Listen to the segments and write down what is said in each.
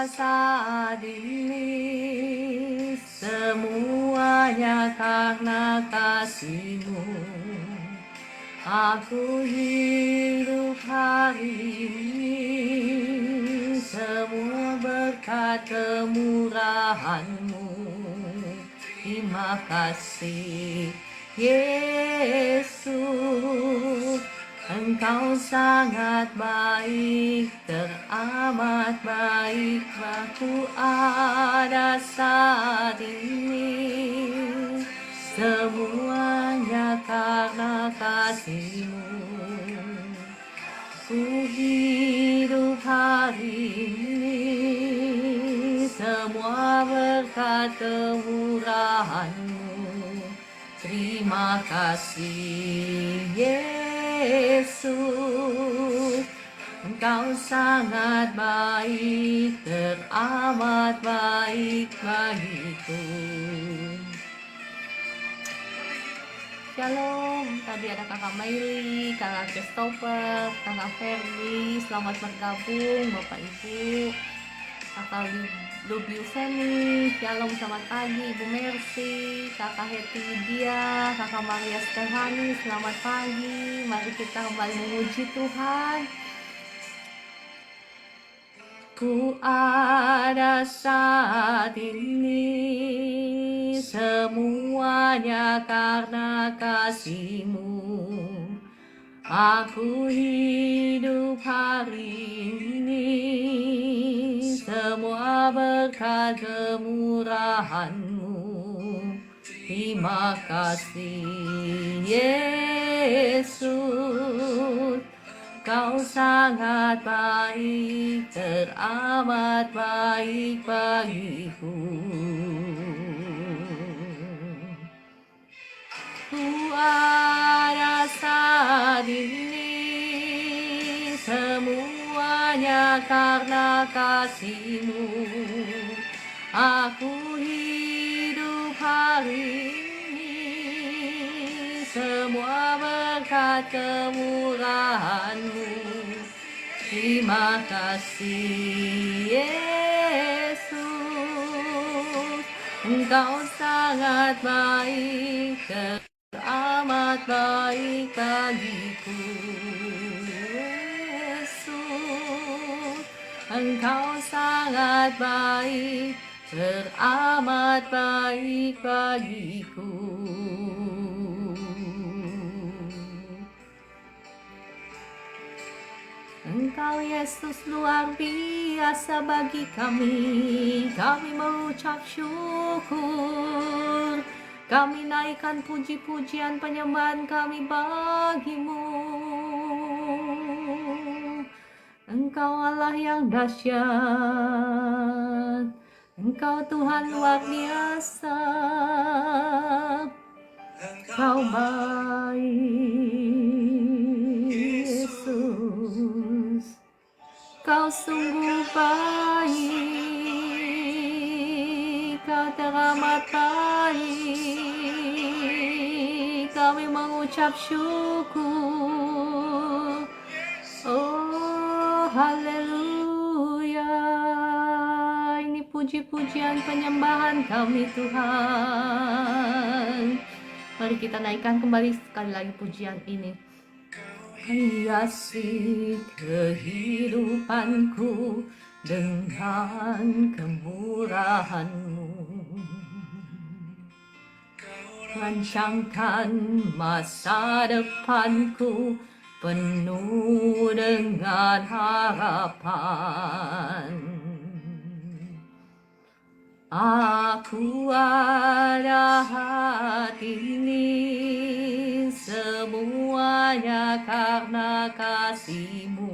saat ini, semuanya karena kasih-Mu. Aku hidup hari ini, semua berkat kemurahan-Mu. Terima kasih Yesus, Engkau sangat baik, teramat baik. Aku ada saat ini, semuanya karena kasih-Mu. Ku hidup hari ini, semua berkat kemurahan-Mu. Terima kasih Yesus, Engkau sangat baik, teramat baik bagiku. Shalom, tadi ada kakak Maili, kakak Christopher, kakak Ferdi, selamat bergabung Bapak Ibu, kakak Lubiu Semi, shalom selamat pagi Ibu Mercy, kakak Heti Dia, kakak Maria Stefani, selamat pagi. Mari kita kembali memuji Tuhan. Ku ada saat ini, semuanya karena kasih-Mu. Aku hidup hari ini, semua berkat kemurahan-Mu. Terima kasih Yesus, Kau sangat baik, teramat baik bagiku. Ku ada saat ini, semuanya karena kasih-Mu. Aku hidup hari ini, semua berkat kemurahan-Mu. Terima kasih Yesus, Engkau sangat baik, teramat baik bagiku. Yesus, Engkau sangat baik, teramat baik bagiku. Engkau Yesus luar biasa bagi kami mengucap syukur, kami naikkan puji-pujian penyembahan kami bagi-Mu. Engkau Allah yang dahsyat, Engkau Tuhan luar biasa, Kau baik Yesus, Kau sungguh baik, Kau teramat baik, kami mengucap syukur. Oh haleluya, ini puji-pujian penyembahan kami Tuhan. Mari kita naikkan kembali sekali lagi pujian ini. Hiasi kehidupanku dengan kemurahan-Mu. Rancangkan masa depanku penuh dengan harapan. Aku ada hati ini, semuanya karena kasih-Mu.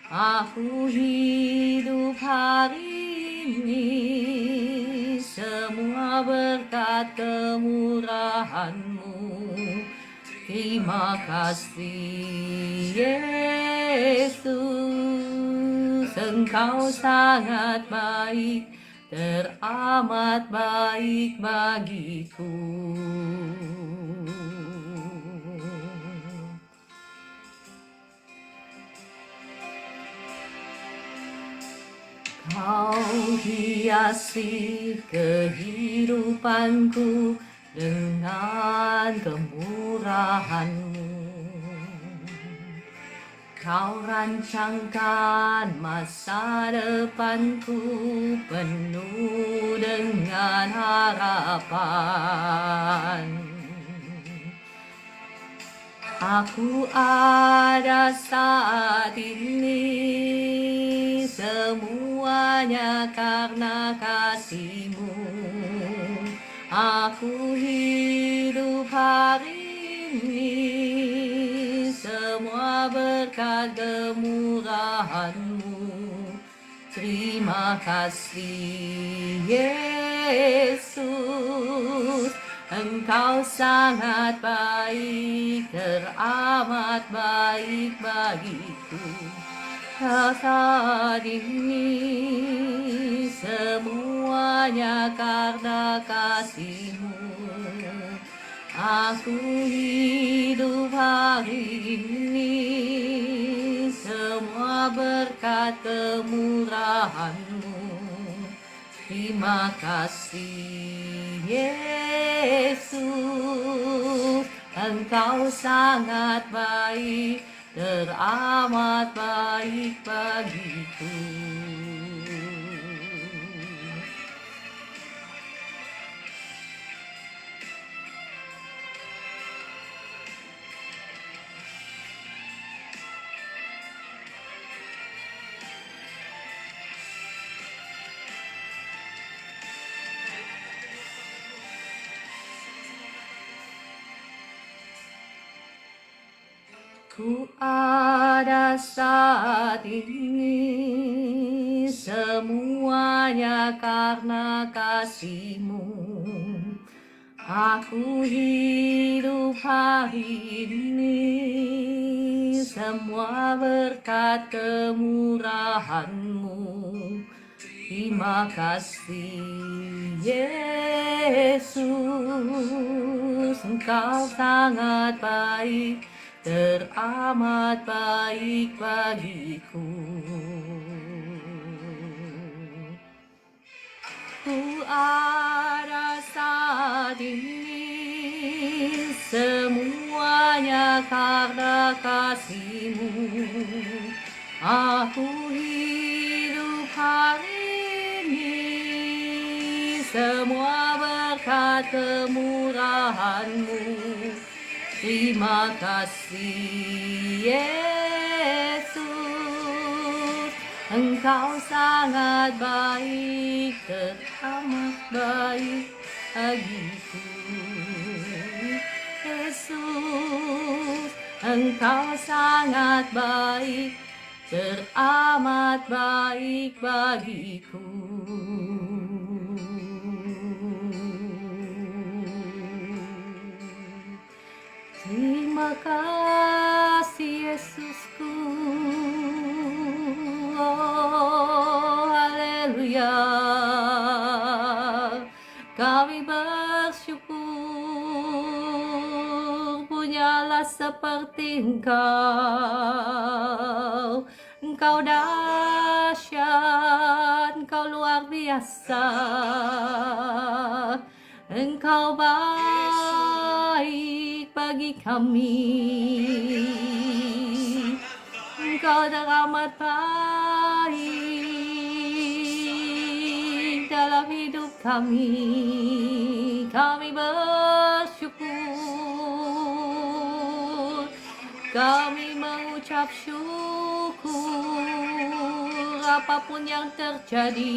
Aku hidup hari ini, semua berkat kemurahan-Mu. Terima kasih Yesus, Engkau sangat baik, teramat baik bagiku. Kau hiasi kehidupanku dengan kemurahan-Mu. Kau rancangkan masa depanku penuh dengan harapan. Aku ada saat ini semuanya karena kasih-Mu. Aku hidup hari ini semua berkat kemurahan-Mu. Terima kasih Yesus, Engkau sangat baik, teramat baik bagiku. Saat ini semuanya karena kasih-Mu. Aku hidup hari ini semua berkat kemurahan-Mu. Terima kasih Yesus, Engkau sangat baik, teramat baik bagiku. Ku ada saat ini semuanya karena kasih-Mu. Aku hidup hari ini semua berkat kemurahan-Mu. Terima kasih Yesus, Engkau sangat baik, teramat baik bagiku. Ku ada saat ini semuanya karena kasih-Mu. Aku hidup hari ini semua berkat kemurahan-Mu. Terima kasih Yesus, Engkau sangat baik, teramat baik bagiku. Yesus, Engkau sangat baik, teramat baik bagiku. Terima kasih Yesusku, oh haleluya. Kami bersyukur punyalah seperti Engkau. Engkau dahsyat, Engkau luar biasa, Engkau baik bagi kami. Engkau teramat baik dalam hidup kami. Kami bersyukur, kami mengucap syukur apapun yang terjadi.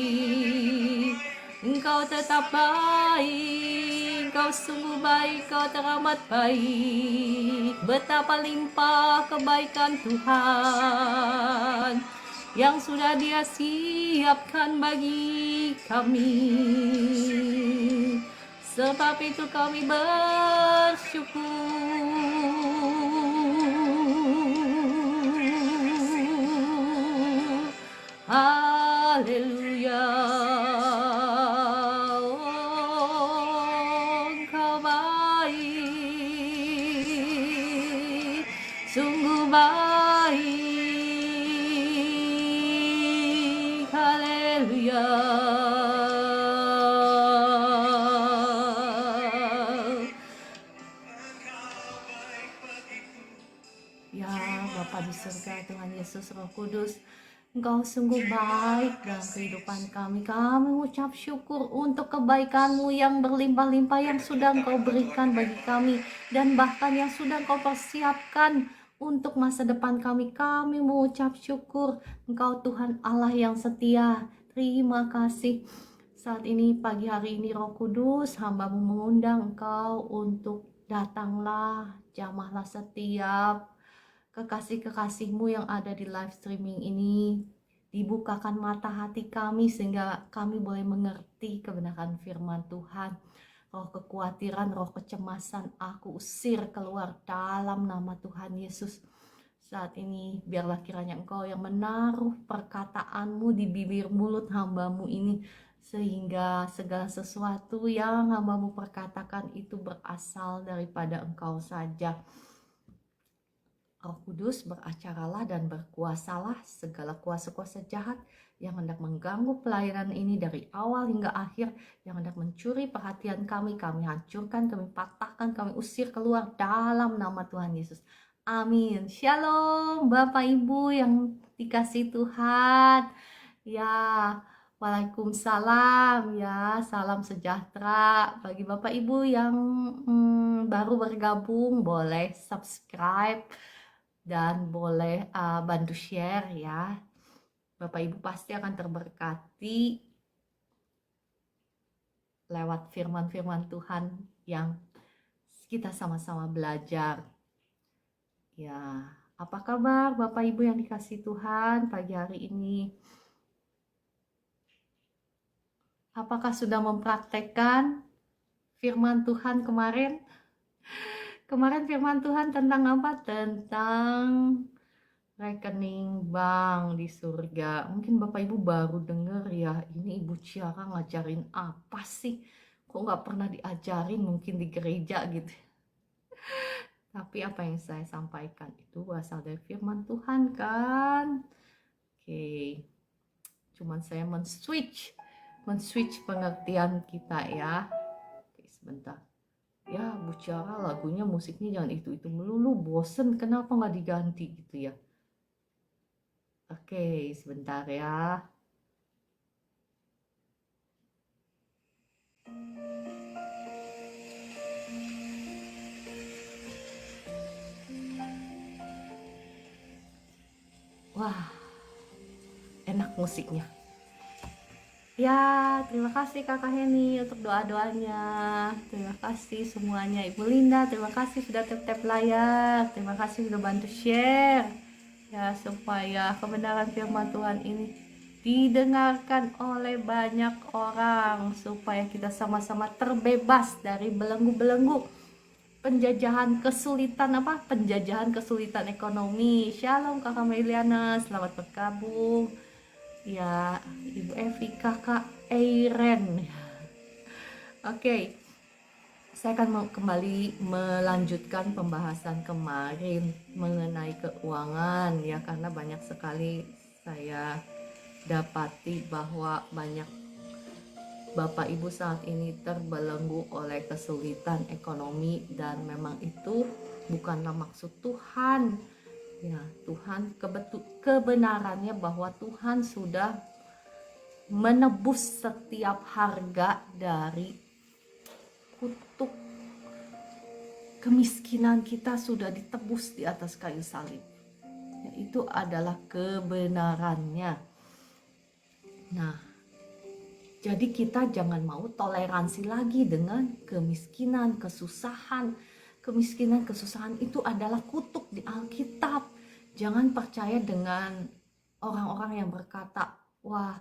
Engkau tetap baik, Engkau sungguh baik, Engkau teramat baik. Betapa limpah kebaikan Tuhan yang sudah Dia siapkan bagi kami. Sebab itu kami bersyukur. Haleluya. Sungguh baik, haleluya. surga Tuhan Yesus. Roh Kudus, Engkau sungguh baik dalam kehidupan kami. Kami ucap syukur untuk kebaikan-Mu yang berlimpah-limpah yang sudah Engkau berikan bagi kami, dan bahkan yang sudah Engkau persiapkan untuk masa depan kami. Kami mengucap syukur. Engkau Tuhan Allah yang setia. Terima kasih. Saat ini, pagi hari ini, Roh Kudus, hamba-Mu mengundang Engkau untuk datanglah, jamahlah setiap kekasih-kekasih-Mu yang ada di live streaming ini. Dibukakan mata hati kami sehingga kami boleh mengerti kebenaran firman Tuhan. Roh kekhawatiran, roh kecemasan, aku usir keluar dalam nama Tuhan Yesus. Saat ini biarlah kiranya Engkau yang menaruh perkataan-Mu di bibir mulut hamba-Mu ini, sehingga segala sesuatu yang hamba-Mu perkatakan itu berasal daripada Engkau saja. Roh Kudus, beracaralah dan berkuasalah segala kuasa-kuasa jahat yang hendak mengganggu pelayanan ini dari awal hingga akhir, yang hendak mencuri perhatian kami hancurkan, kami patahkan, kami usir keluar dalam nama Tuhan Yesus. Amin. Shalom Bapak Ibu yang dikasih Tuhan. Ya, Waalaikumsalam ya, salam sejahtera. Bagi Bapak Ibu yang baru bergabung, boleh subscribe dan boleh bantu share ya. Bapak Ibu pasti akan terberkati lewat firman-firman Tuhan yang kita sama-sama belajar. Ya, apa kabar Bapak Ibu yang dikasih Tuhan pagi hari ini? Apakah sudah mempraktekkan firman Tuhan kemarin? Kemarin firman Tuhan tentang apa? Tentang rekening bank di surga. Mungkin Bapak Ibu baru dengar ya, ini Ibu Ciara ngajarin apa sih? Kok nggak pernah diajarin mungkin di gereja gitu. Tapi apa yang saya sampaikan itu berasal dari firman Tuhan kan? Oke. Cuman saya men-switch pengertian kita ya. Oke, sebentar. Ya, Bu Ciara lagunya musiknya jangan itu melulu, bosen, kenapa nggak diganti gitu ya. Oke, sebentar ya. Wah, enak musiknya. Ya, terima kasih Kakak Heni untuk doa-doanya. Terima kasih semuanya. Ibu Linda, terima kasih sudah tap-tap layar. Terima kasih sudah bantu share. Ya, supaya kebenaran firman Tuhan ini didengarkan oleh banyak orang. Supaya kita sama-sama terbebas dari belenggu-belenggu penjajahan kesulitan ekonomi. Shalom Kakak Meliana, selamat bergabung. Ya, Ibu Evi, Kakak Eiren. Oke, saya akan kembali melanjutkan pembahasan kemarin mengenai keuangan ya, karena banyak sekali saya dapati bahwa banyak Bapak Ibu saat ini terbelenggu oleh kesulitan ekonomi, dan memang itu bukanlah maksud Tuhan. Ya, Tuhan kebenarannya bahwa Tuhan sudah menebus setiap harga dari kutuk kemiskinan kita, sudah ditebus di atas kayu salib. Ya, itu adalah kebenarannya. Nah, jadi kita jangan mau toleransi lagi dengan kemiskinan, kesusahan. Kemiskinan, kesusahan itu adalah kutuk di Alkitab. Jangan percaya dengan orang-orang yang berkata, wah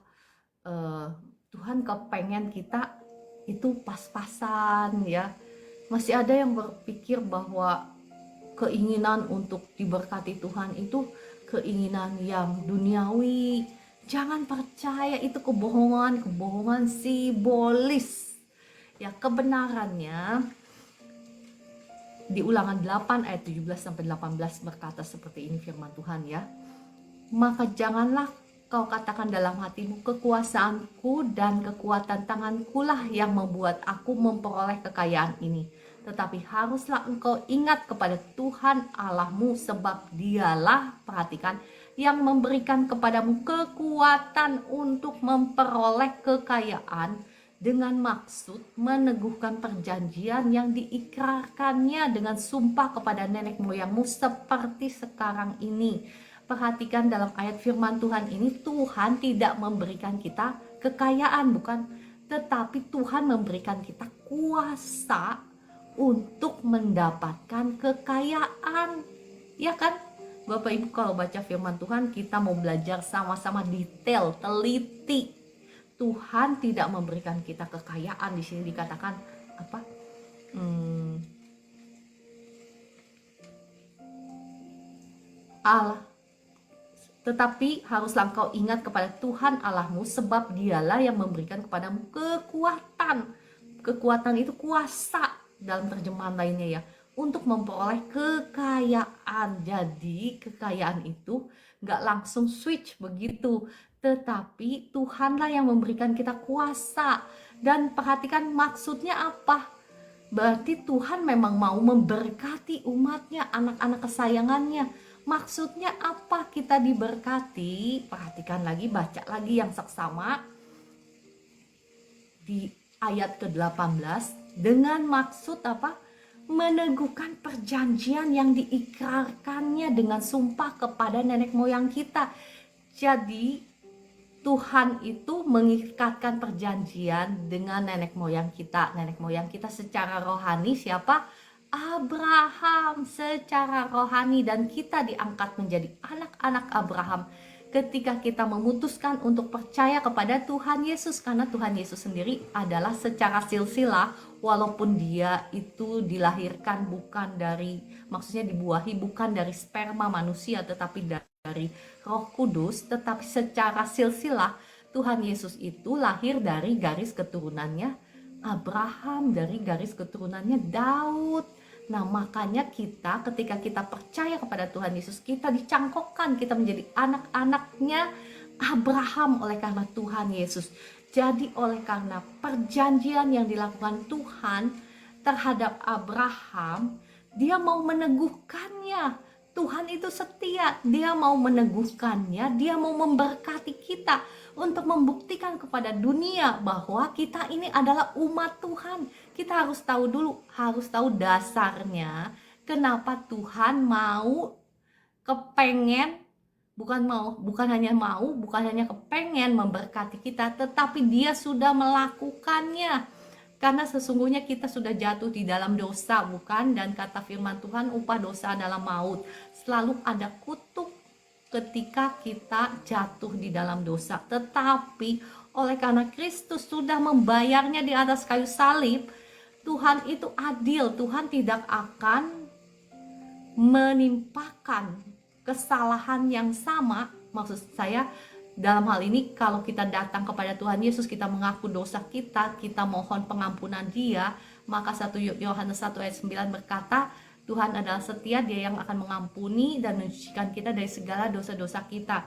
Tuhan kepengen kita itu pas-pasan ya. Masih ada yang berpikir bahwa keinginan untuk diberkati Tuhan itu keinginan yang duniawi. Jangan percaya, itu kebohongan simbolis. Ya, kebenarannya di Ulangan 8 ayat 17-18 berkata seperti ini firman Tuhan ya. Maka janganlah kau katakan dalam hatimu, kekuasaanku dan kekuatan tanganku lah yang membuat aku memperoleh kekayaan ini. Tetapi haruslah engkau ingat kepada Tuhan Allahmu, sebab dialah, perhatikan, yang memberikan kepadamu kekuatan untuk memperoleh kekayaan dengan maksud meneguhkan perjanjian yang diikrarkannya dengan sumpah kepada nenek moyangmu seperti sekarang ini. Perhatikan dalam ayat firman Tuhan ini, Tuhan tidak memberikan kita kekayaan, bukan, tetapi Tuhan memberikan kita kuasa untuk mendapatkan kekayaan. Ya kan? Bapak Ibu, kalau baca firman Tuhan, kita mau belajar sama-sama detail, teliti. Tuhan tidak memberikan kita kekayaan. Di sini dikatakan apa? Allah. Tetapi haruslah engkau ingat kepada Tuhan Allahmu, sebab dialah yang memberikan kepadamu kekuatan. Kekuatan itu kuasa dalam terjemahan lainnya ya, untuk memperoleh kekayaan. Jadi kekayaan itu gak langsung switch begitu, tetapi Tuhanlah yang memberikan kita kuasa. Dan perhatikan maksudnya apa? Berarti Tuhan memang mau memberkati umatnya, anak-anak kesayangannya. Maksudnya apa kita diberkati? Perhatikan lagi, baca lagi yang seksama di ayat ke-18. Dengan maksud apa? Meneguhkan perjanjian yang diikrarkannya dengan sumpah kepada nenek moyang kita. Jadi Tuhan itu mengikatkan perjanjian dengan nenek moyang kita. Nenek moyang kita secara rohani siapa? Abraham secara rohani, dan kita diangkat menjadi anak-anak Abraham ketika kita memutuskan untuk percaya kepada Tuhan Yesus, karena Tuhan Yesus sendiri adalah secara silsilah, walaupun dia itu dilahirkan bukan dari, maksudnya dibuahi bukan dari sperma manusia tetapi dari Roh Kudus, tetapi secara silsilah Tuhan Yesus itu lahir dari garis keturunannya Abraham, dari garis keturunannya Daud. Nah, makanya kita ketika kita percaya kepada Tuhan Yesus, kita dicangkokkan, kita menjadi anak-anaknya Abraham oleh karena Tuhan Yesus. Jadi oleh karena perjanjian yang dilakukan Tuhan terhadap Abraham, dia mau meneguhkannya. Tuhan itu setia, dia mau meneguhkannya, dia mau memberkati kita untuk membuktikan kepada dunia bahwa kita ini adalah umat Tuhan. Kita harus tahu dulu, harus tahu dasarnya kenapa Tuhan mau, kepengen, bukan hanya kepengen memberkati kita, tetapi dia sudah melakukannya. Karena sesungguhnya kita sudah jatuh di dalam dosa, bukan? Dan kata firman Tuhan, upah dosa adalah maut. Selalu ada kutuk ketika kita jatuh di dalam dosa. Tetapi oleh karena Kristus sudah membayarnya di atas kayu salib, Tuhan itu adil. Tuhan tidak akan menimpakan kesalahan yang sama. Maksud saya, dalam hal ini kalau kita datang kepada Tuhan Yesus, kita mengaku dosa kita, kita mohon pengampunan Dia, maka 1 Yohanes 1 ayat 9 berkata, Tuhan adalah setia, Dia yang akan mengampuni dan menyucikan kita dari segala dosa-dosa kita.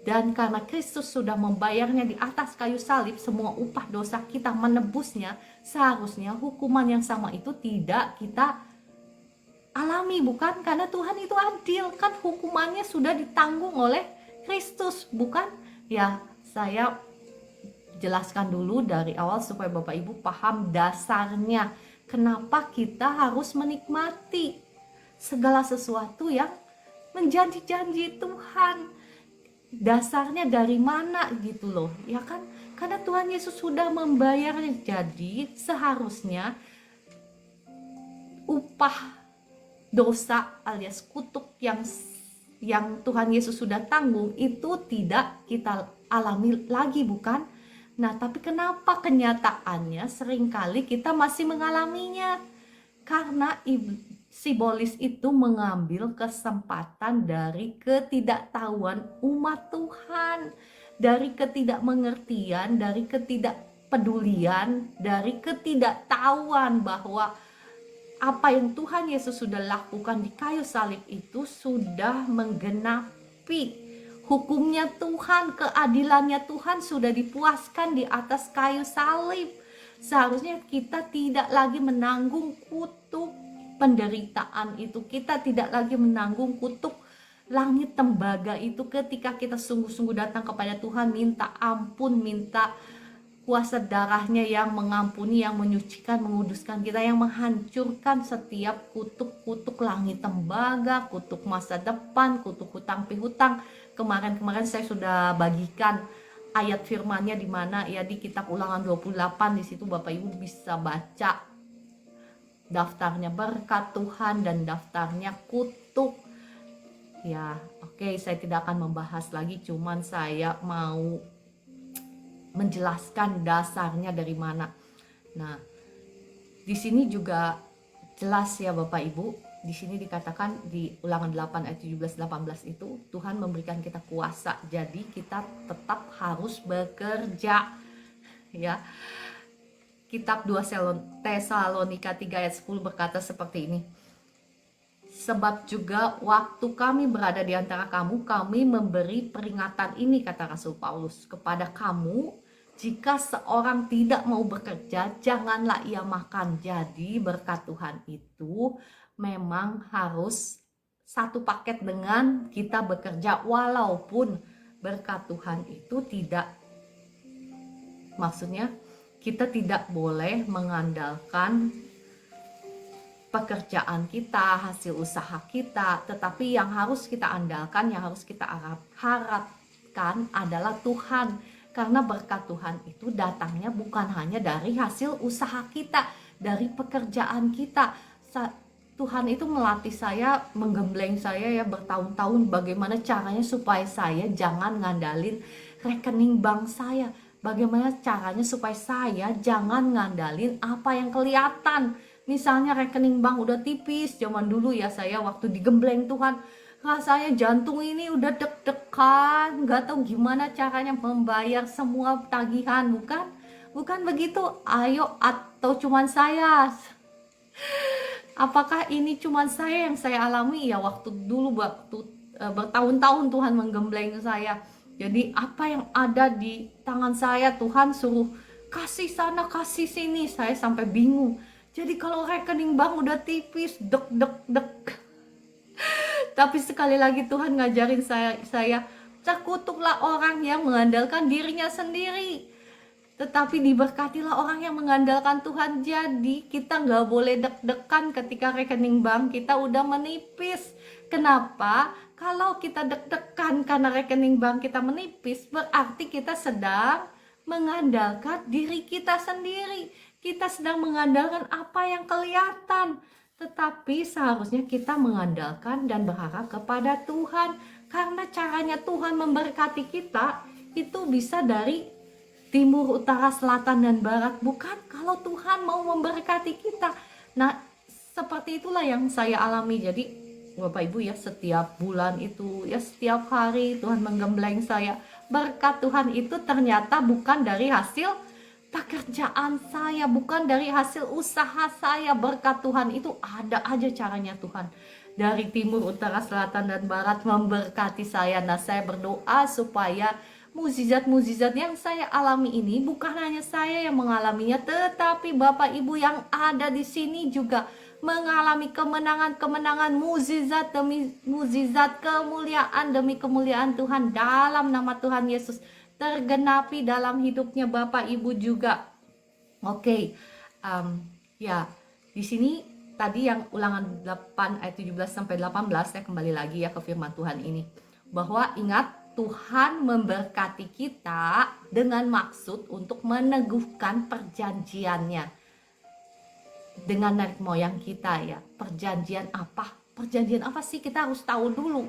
Dan karena Kristus sudah membayarnya di atas kayu salib, semua upah dosa kita, menebusnya, seharusnya hukuman yang sama itu tidak kita alami, bukan? Karena Tuhan itu adil, kan hukumannya sudah ditanggung oleh Kristus, bukan? Ya, saya jelaskan dulu dari awal supaya Bapak Ibu paham dasarnya. Kenapa kita harus menikmati segala sesuatu yang menjanji-janji Tuhan. Dasarnya dari mana gitu loh, ya kan? Karena Tuhan Yesus sudah membayarnya. Jadi seharusnya upah dosa alias kutuk yang Tuhan Yesus sudah tanggung itu tidak kita alami lagi, bukan? Nah, tapi kenapa kenyataannya seringkali kita masih mengalaminya? Karena sibolis itu mengambil kesempatan dari ketidaktahuan umat Tuhan, dari ketidakmengertian, dari ketidakpedulian, dari ketidaktahuan bahwa apa yang Tuhan Yesus sudah lakukan di kayu salib itu sudah menggenapi hukumnya Tuhan, keadilannya Tuhan sudah dipuaskan di atas kayu salib. Seharusnya kita tidak lagi menanggung kutuk penderitaan itu. Kita tidak lagi menanggung kutuk langit tembaga itu ketika kita sungguh-sungguh datang kepada Tuhan, minta ampun, minta kuasa darahnya yang mengampuni, yang menyucikan, menguduskan kita, yang menghancurkan setiap kutuk-kutuk langit tembaga, kutuk masa depan, kutuk hutang pihutang. Kemarin saya sudah bagikan ayat firmannya di mana ya, di kitab Ulangan 28. Di situ Bapak Ibu bisa baca daftarnya berkat Tuhan dan daftarnya kutuk. Ya, oke, saya tidak akan membahas lagi, cuman saya mau menjelaskan dasarnya dari mana. Nah, di sini juga jelas ya Bapak Ibu. Di sini dikatakan di Ulangan 8 ayat 17-18 itu Tuhan memberikan kita kuasa. Jadi kita tetap harus bekerja. Ya. Kitab 2 Tesalonika 3 ayat 10 berkata seperti ini. Sebab juga waktu kami berada di antara kamu, kami memberi peringatan ini, kata Rasul Paulus, kepada kamu, jika seorang tidak mau bekerja, janganlah ia makan. Jadi berkat Tuhan itu memang harus satu paket dengan kita bekerja, walaupun berkat Tuhan itu tidak, maksudnya kita tidak boleh mengandalkan pekerjaan kita, hasil usaha kita, tetapi yang harus kita andalkan, yang harus kita harapkan adalah Tuhan. Karena berkat Tuhan itu datangnya bukan hanya dari hasil usaha kita, dari pekerjaan kita. Tuhan itu melatih saya, menggembleng saya ya bertahun-tahun bagaimana caranya supaya saya jangan ngandalin rekening bank saya. Bagaimana caranya supaya saya jangan ngandalin apa yang kelihatan. Misalnya rekening bank udah tipis, zaman dulu ya saya waktu digembleng Tuhan, rasanya jantung ini udah deg-degan, gak tahu gimana caranya membayar semua tagihan, bukan begitu? Ayo, atau cuman saya? Apakah ini cuman saya yang saya alami ya waktu dulu, waktu bertahun-tahun Tuhan menggembleng saya. Jadi apa yang ada di tangan saya Tuhan suruh kasih sana kasih sini, saya sampai bingung. Jadi kalau rekening bank udah tipis, dek. Tapi sekali lagi Tuhan ngajarin saya terkutuklah orang yang mengandalkan dirinya sendiri, tetapi diberkatilah orang yang mengandalkan Tuhan. Jadi kita nggak boleh deg-degan ketika rekening bank kita udah menipis. Kenapa? Kalau kita deg-degan karena rekening bank kita menipis, berarti kita sedang mengandalkan diri kita sendiri. Kita sedang mengandalkan apa yang kelihatan. Tetapi seharusnya kita mengandalkan dan berharap kepada Tuhan. Karena caranya Tuhan memberkati kita itu bisa dari timur, utara, selatan, dan barat. Bukan kalau Tuhan mau memberkati kita. Nah, seperti itulah yang saya alami. Jadi Bapak Ibu ya, setiap bulan itu ya, setiap hari Tuhan menggembleng saya. Berkat Tuhan itu ternyata bukan dari hasil pekerjaan saya, bukan dari hasil usaha saya. Berkat Tuhan itu ada aja caranya Tuhan dari timur, utara, selatan, dan barat memberkati saya. Nah, saya berdoa supaya mukjizat-mukjizat yang saya alami ini bukan hanya saya yang mengalaminya, tetapi Bapak Ibu yang ada di sini juga mengalami kemenangan-kemenangan, mukjizat demi mukjizat, kemuliaan demi kemuliaan Tuhan dalam nama Tuhan Yesus tergenapi dalam hidupnya Bapak Ibu juga. Oke, ya di sini tadi yang Ulangan 8 ayat 17-18, saya kembali lagi ya ke firman Tuhan ini, bahwa ingat Tuhan memberkati kita dengan maksud untuk meneguhkan perjanjiannya dengan nenek moyang kita ya. Perjanjian apa? Perjanjian apa sih? Kita harus tahu dulu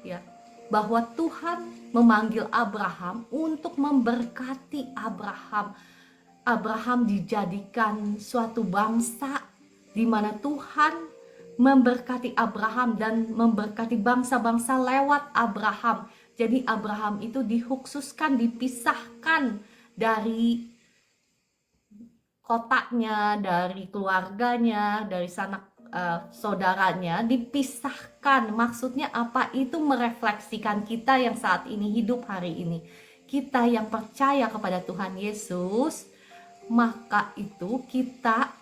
ya, bahwa Tuhan memanggil Abraham untuk memberkati Abraham. Abraham dijadikan suatu bangsa di mana Tuhan memberkati Abraham dan memberkati bangsa-bangsa lewat Abraham. Jadi Abraham itu dikhususkan, dipisahkan dari kotaknya, dari keluarganya, dari sanak saudaranya, dipisahkan. Maksudnya apa? Itu merefleksikan kita yang saat ini hidup hari ini, kita yang percaya kepada Tuhan Yesus, maka itu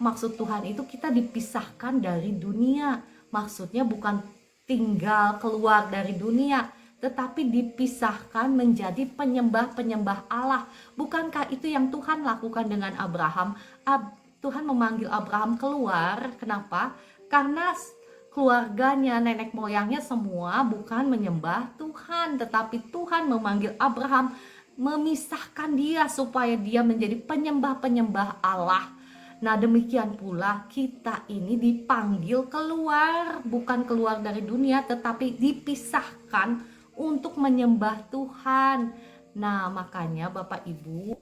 maksud Tuhan itu kita dipisahkan dari dunia. Maksudnya bukan tinggal keluar dari dunia, tetapi dipisahkan menjadi penyembah-penyembah Allah. Bukankah itu yang Tuhan lakukan dengan Abraham? Tuhan memanggil Abraham keluar. Kenapa? Karena keluarganya, nenek moyangnya semua bukan menyembah Tuhan, tetapi Tuhan memanggil Abraham, memisahkan dia supaya dia menjadi penyembah-penyembah Allah. Nah, demikian pula kita ini dipanggil keluar, bukan keluar dari dunia, tetapi dipisahkan untuk menyembah Tuhan. Nah, makanya Bapak Ibu,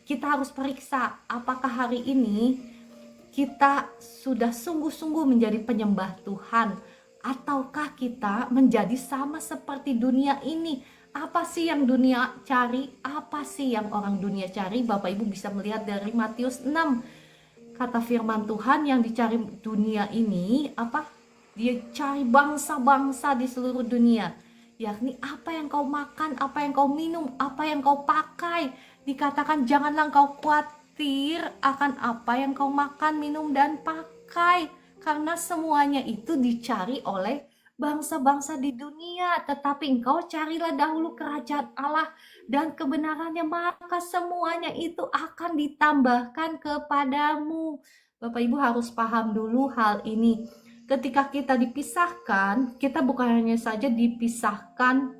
kita harus periksa apakah hari ini kita sudah sungguh-sungguh menjadi penyembah Tuhan, ataukah kita menjadi sama seperti dunia ini. Apa sih yang dunia cari? Apa sih yang orang dunia cari? Bapak Ibu bisa melihat dari Matius 6. Kata firman Tuhan, yang dicari dunia ini apa? Dia cari bangsa-bangsa di seluruh dunia. Yakni apa yang kau makan, apa yang kau minum, apa yang kau pakai. Dikatakan janganlah kau khawatir akan apa yang kau makan, minum, dan pakai. Karena semuanya itu dicari oleh bangsa-bangsa di dunia, tetapi engkau carilah dahulu kerajaan Allah dan kebenarannya, maka semuanya itu akan ditambahkan kepadamu. Bapak Ibu harus paham dulu hal ini. Ketika kita dipisahkan, kita bukan hanya saja dipisahkan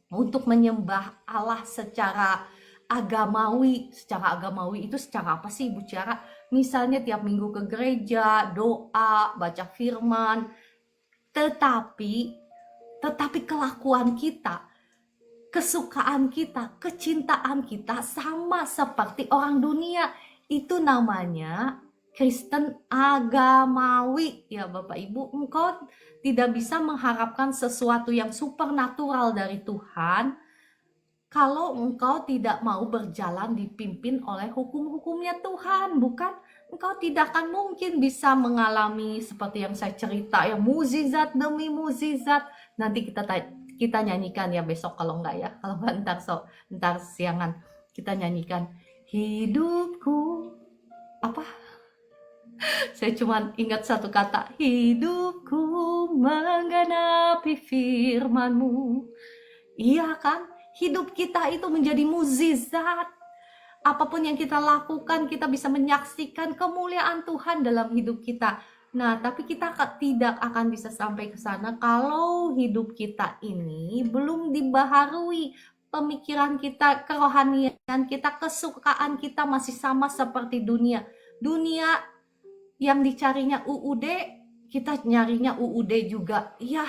untuk menyembah Allah secara agamawi. Secara agamawi itu secara apa sih Ibu Cara? Misalnya tiap minggu ke gereja, doa, baca firman, tetapi kelakuan kita, kesukaan kita, kecintaan kita sama seperti orang dunia. Itu namanya Kristen agamawi. Ya Bapak Ibu, engkau tidak bisa mengharapkan sesuatu yang supernatural dari Tuhan kalau engkau tidak mau berjalan dipimpin oleh hukum-hukumnya Tuhan. Bukan, engkau tidak akan mungkin bisa mengalami seperti yang saya cerita, yang mukjizat demi mukjizat. Nanti kita nyanyikan ya besok, kalau enggak ya, kalau ntar siangan kita nyanyikan hidupku apa. Saya cuma ingat satu kata, hidupku menggenapi firman-Mu. Iya kan? Hidup kita itu menjadi mukjizat. Apapun yang kita lakukan, kita bisa menyaksikan kemuliaan Tuhan dalam hidup kita. Nah, tapi kita tidak akan bisa sampai ke sana kalau hidup kita ini belum dibaharui. Pemikiran kita, kerohanian kita, kesukaan kita masih sama seperti dunia. Dunia yang dicarinya UUD, kita nyarinya UUD juga. Ya,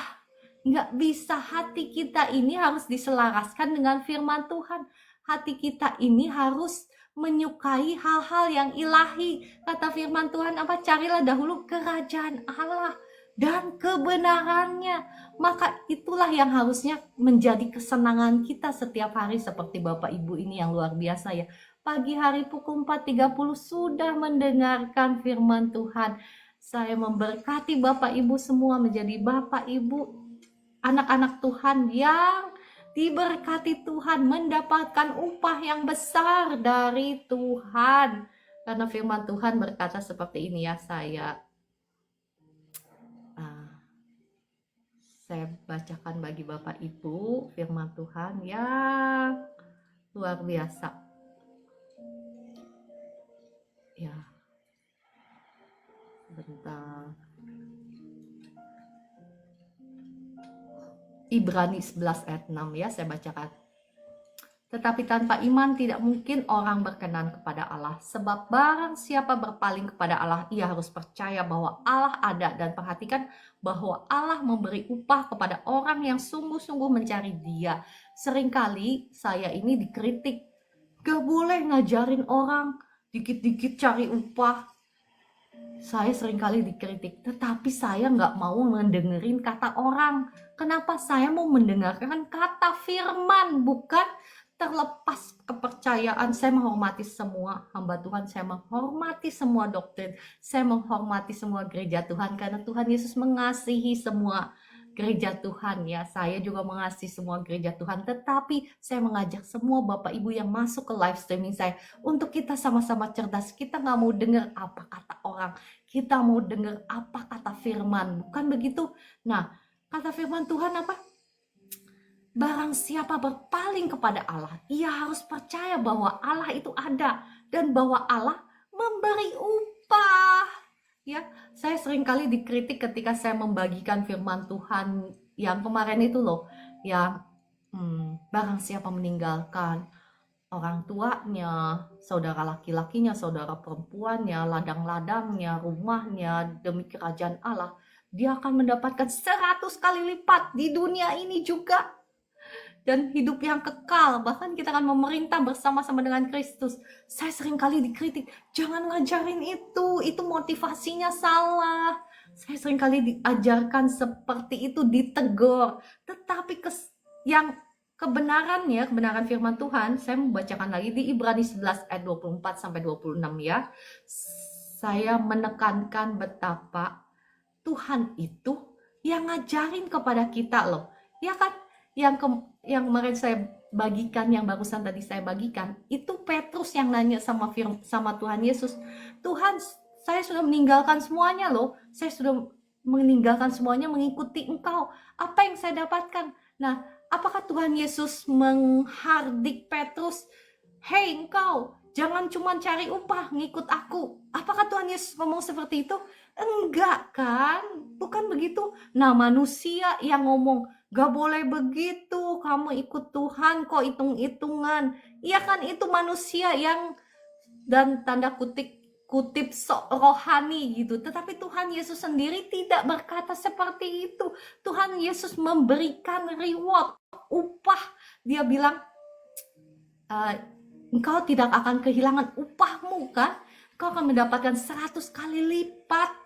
nggak bisa. Hati kita ini harus diselaraskan dengan firman Tuhan. Hati kita ini harus menyukai hal-hal yang ilahi. Kata firman Tuhan apa? Carilah dahulu kerajaan Allah dan kebenarannya. Maka itulah yang harusnya menjadi kesenangan kita setiap hari, seperti Bapak Ibu ini yang luar biasa ya. Pagi hari pukul 4.30 sudah mendengarkan firman Tuhan. Saya memberkati Bapak Ibu semua menjadi Bapak Ibu anak-anak Tuhan yang diberkati Tuhan, mendapatkan upah yang besar dari Tuhan. Karena firman Tuhan berkata seperti ini ya, saya bacakan bagi Bapak Ibu firman Tuhan yang luar biasa. Ya, sebentar. Ibrani 11 ayat 6 ya, saya bacakan. Tetapi tanpa iman tidak mungkin orang berkenan kepada Allah. Sebab barang siapa berpaling kepada Allah, ia harus percaya bahwa Allah ada, dan perhatikan bahwa Allah memberi upah kepada orang yang sungguh-sungguh mencari Dia. Seringkali saya ini dikritik, gak boleh ngajarin orang, dikit-dikit cari upah. Saya seringkali dikritik, tetapi saya nggak mau mendengerin kata orang. Kenapa? Saya mau mendengarkan kata firman, bukan terlepas kepercayaan. Saya menghormati semua hamba Tuhan, saya menghormati semua doktrin, saya menghormati semua gereja Tuhan, karena Tuhan Yesus mengasihi semua gereja Tuhan ya. Saya juga mengasihi semua gereja Tuhan, tetapi saya mengajak semua Bapak Ibu yang masuk ke live streaming saya untuk kita sama-sama cerdas. Kita nggak mau dengar apa kata orang, kita mau dengar apa kata firman, bukan begitu? Nah, kata firman Tuhan apa? Barang siapa berpaling kepada Allah, ia harus percaya bahwa Allah itu ada dan bahwa Allah memberi upah. Ya, saya sering kali dikritik ketika saya membagikan firman Tuhan yang kemarin itu loh, yang barang siapa meninggalkan orang tuanya, saudara laki-lakinya, saudara perempuannya, ladang-ladangnya, rumahnya demi kerajaan Allah, dia akan mendapatkan 100 kali lipat di dunia ini juga dan hidup yang kekal, bahkan kita akan memerintah bersama-sama dengan Kristus. Saya sering kali dikritik, jangan ngajarin itu motivasinya salah. Saya sering kali diajarkan seperti itu, ditegur. Tetapi yang kebenarannya, kebenaran firman Tuhan, saya membacakan lagi di Ibrani 11 ayat 24 sampai 26 ya. Saya menekankan betapa Tuhan itu yang ngajarin kepada kita loh. Ya kan? Yang kemarin saya bagikan, yang barusan tadi saya bagikan, itu Petrus yang nanya sama Tuhan Yesus, Tuhan, saya sudah meninggalkan semuanya loh, saya sudah meninggalkan semuanya mengikuti Engkau, apa yang saya dapatkan? Nah, apakah Tuhan Yesus menghardik Petrus, hei engkau, jangan cuma cari upah, ngikut aku? Apakah Tuhan Yesus ngomong seperti itu? Enggak kan, bukan begitu. Nah, manusia yang ngomong, gak boleh begitu, kamu ikut Tuhan kok hitung-hitungan. Iya kan, itu manusia yang dan tanda kutip sok rohani gitu. Tetapi Tuhan Yesus sendiri tidak berkata seperti itu. Tuhan Yesus memberikan reward, upah. Dia bilang, engkau tidak akan kehilangan upahmu kan? Engkau akan mendapatkan 100 kali lipat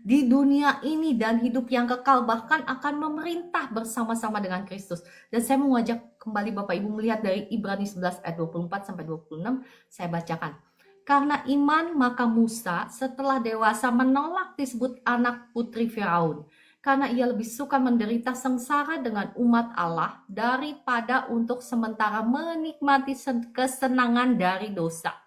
di dunia ini dan hidup yang kekal, bahkan akan memerintah bersama-sama dengan Kristus. Dan saya mau ngajak kembali Bapak Ibu melihat dari Ibrani 11 ayat 24 sampai 26, saya bacakan. Karena iman maka Musa setelah dewasa menolak disebut anak putri Firaun, karena ia lebih suka menderita sengsara dengan umat Allah daripada untuk sementara menikmati kesenangan dari dosa.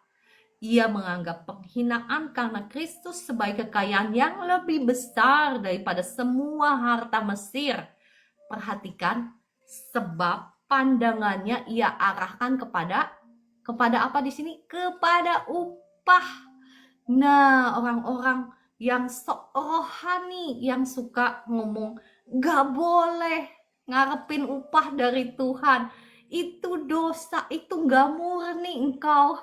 Ia menganggap penghinaan karena Kristus sebagai kekayaan yang lebih besar daripada semua harta Mesir. Perhatikan, sebab pandangannya ia arahkan kepada apa di sini? Kepada upah. Nah, orang-orang yang sok rohani, yang suka ngomong, gak boleh ngarepin upah dari Tuhan. Itu dosa, itu gak murni engkau.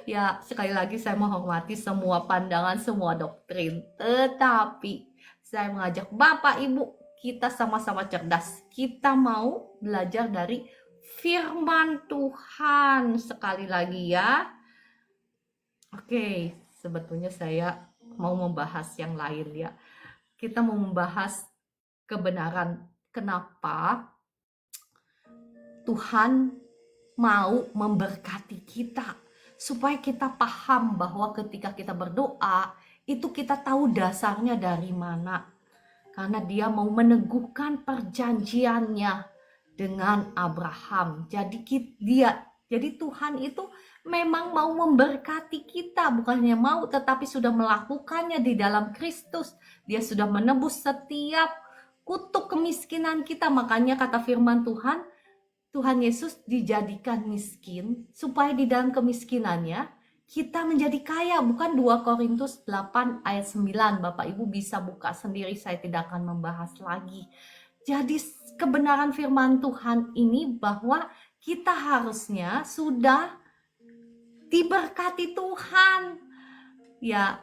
Ya, sekali lagi saya menghormati semua pandangan, semua doktrin. Tetapi saya mengajak Bapak Ibu, kita sama-sama cerdas. Kita mau belajar dari firman Tuhan sekali lagi ya. Oke, sebetulnya saya mau membahas yang lain ya. Kita mau membahas kebenaran kenapa Tuhan mau memberkati kita, supaya kita paham bahwa ketika kita berdoa, itu kita tahu dasarnya dari mana. Karena dia mau meneguhkan perjanjiannya dengan Abraham. Jadi Tuhan itu memang mau memberkati kita, bukannya mau, tetapi sudah melakukannya di dalam Kristus. Dia sudah menebus setiap kutuk kemiskinan kita. Makanya kata firman Tuhan Yesus dijadikan miskin supaya di dalam kemiskinannya kita menjadi kaya. Bukan 2 Korintus 8 ayat 9. Bapak Ibu bisa buka sendiri, saya tidak akan membahas lagi. Jadi kebenaran firman Tuhan ini bahwa kita harusnya sudah diberkati Tuhan. Ya,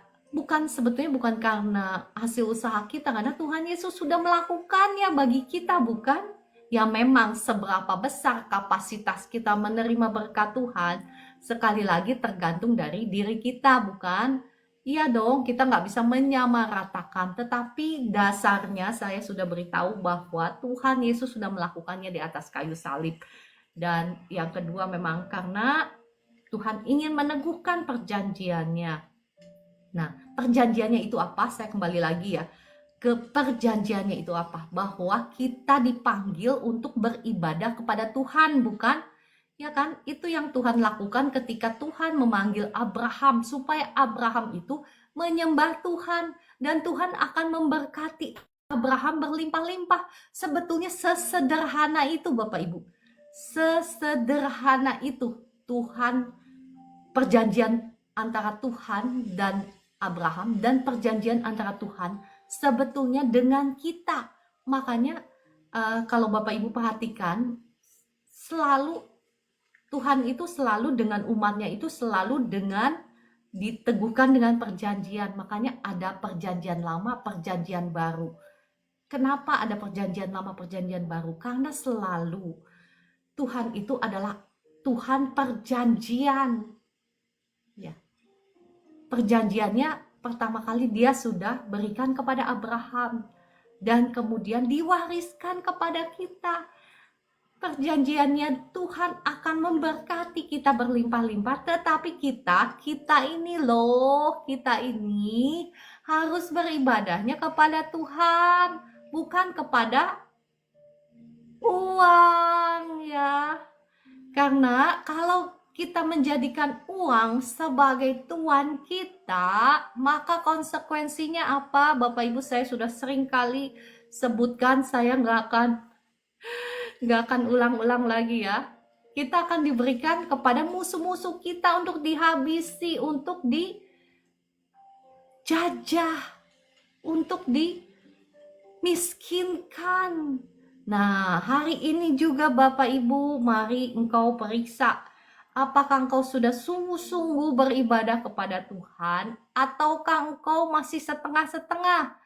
sebetulnya bukan karena hasil usaha kita, karena Tuhan Yesus sudah melakukannya bagi kita, bukan? Ya memang seberapa besar kapasitas kita menerima berkat Tuhan, sekali lagi tergantung dari diri kita, bukan? Iya dong, kita nggak bisa menyamaratakan, tetapi dasarnya saya sudah beritahu bahwa Tuhan Yesus sudah melakukannya di atas kayu salib. Dan yang kedua memang karena Tuhan ingin meneguhkan perjanjiannya. Nah, perjanjiannya itu apa? Saya kembali lagi ya. Perjanjiannya itu apa? Bahwa kita dipanggil untuk beribadah kepada Tuhan, bukan? Ya kan? Itu yang Tuhan lakukan ketika Tuhan memanggil Abraham, supaya Abraham itu menyembah Tuhan, dan Tuhan akan memberkati Abraham berlimpah-limpah. Sebetulnya sesederhana itu, Bapak Ibu. Sesederhana itu Tuhan, perjanjian antara Tuhan dan Abraham, dan perjanjian antara Tuhan sebetulnya dengan kita. Makanya kalau Bapak Ibu perhatikan, selalu Tuhan itu selalu dengan umatnya itu selalu dengan diteguhkan dengan perjanjian. Makanya ada perjanjian lama, perjanjian baru. Kenapa ada perjanjian lama, perjanjian baru? Karena selalu Tuhan itu adalah Tuhan perjanjian. Ya. Perjanjiannya pertama kali dia sudah berikan kepada Abraham, dan kemudian diwariskan kepada kita. Perjanjiannya Tuhan akan memberkati kita berlimpah-limpah, tetapi kita ini loh, kita ini harus beribadahnya kepada Tuhan, bukan kepada uang ya. Karena kalau kita menjadikan uang sebagai tuan kita, maka konsekuensinya apa? Bapak Ibu, saya sudah sering kali sebutkan, saya nggak akan ulang-ulang lagi ya. Kita akan diberikan kepada musuh-musuh kita untuk dihabisi, untuk dijajah, untuk dimiskinkan. Nah, hari ini juga Bapak Ibu, mari engkau periksa, apakah engkau sudah sungguh-sungguh beribadah kepada Tuhan, ataukah engkau masih setengah-setengah?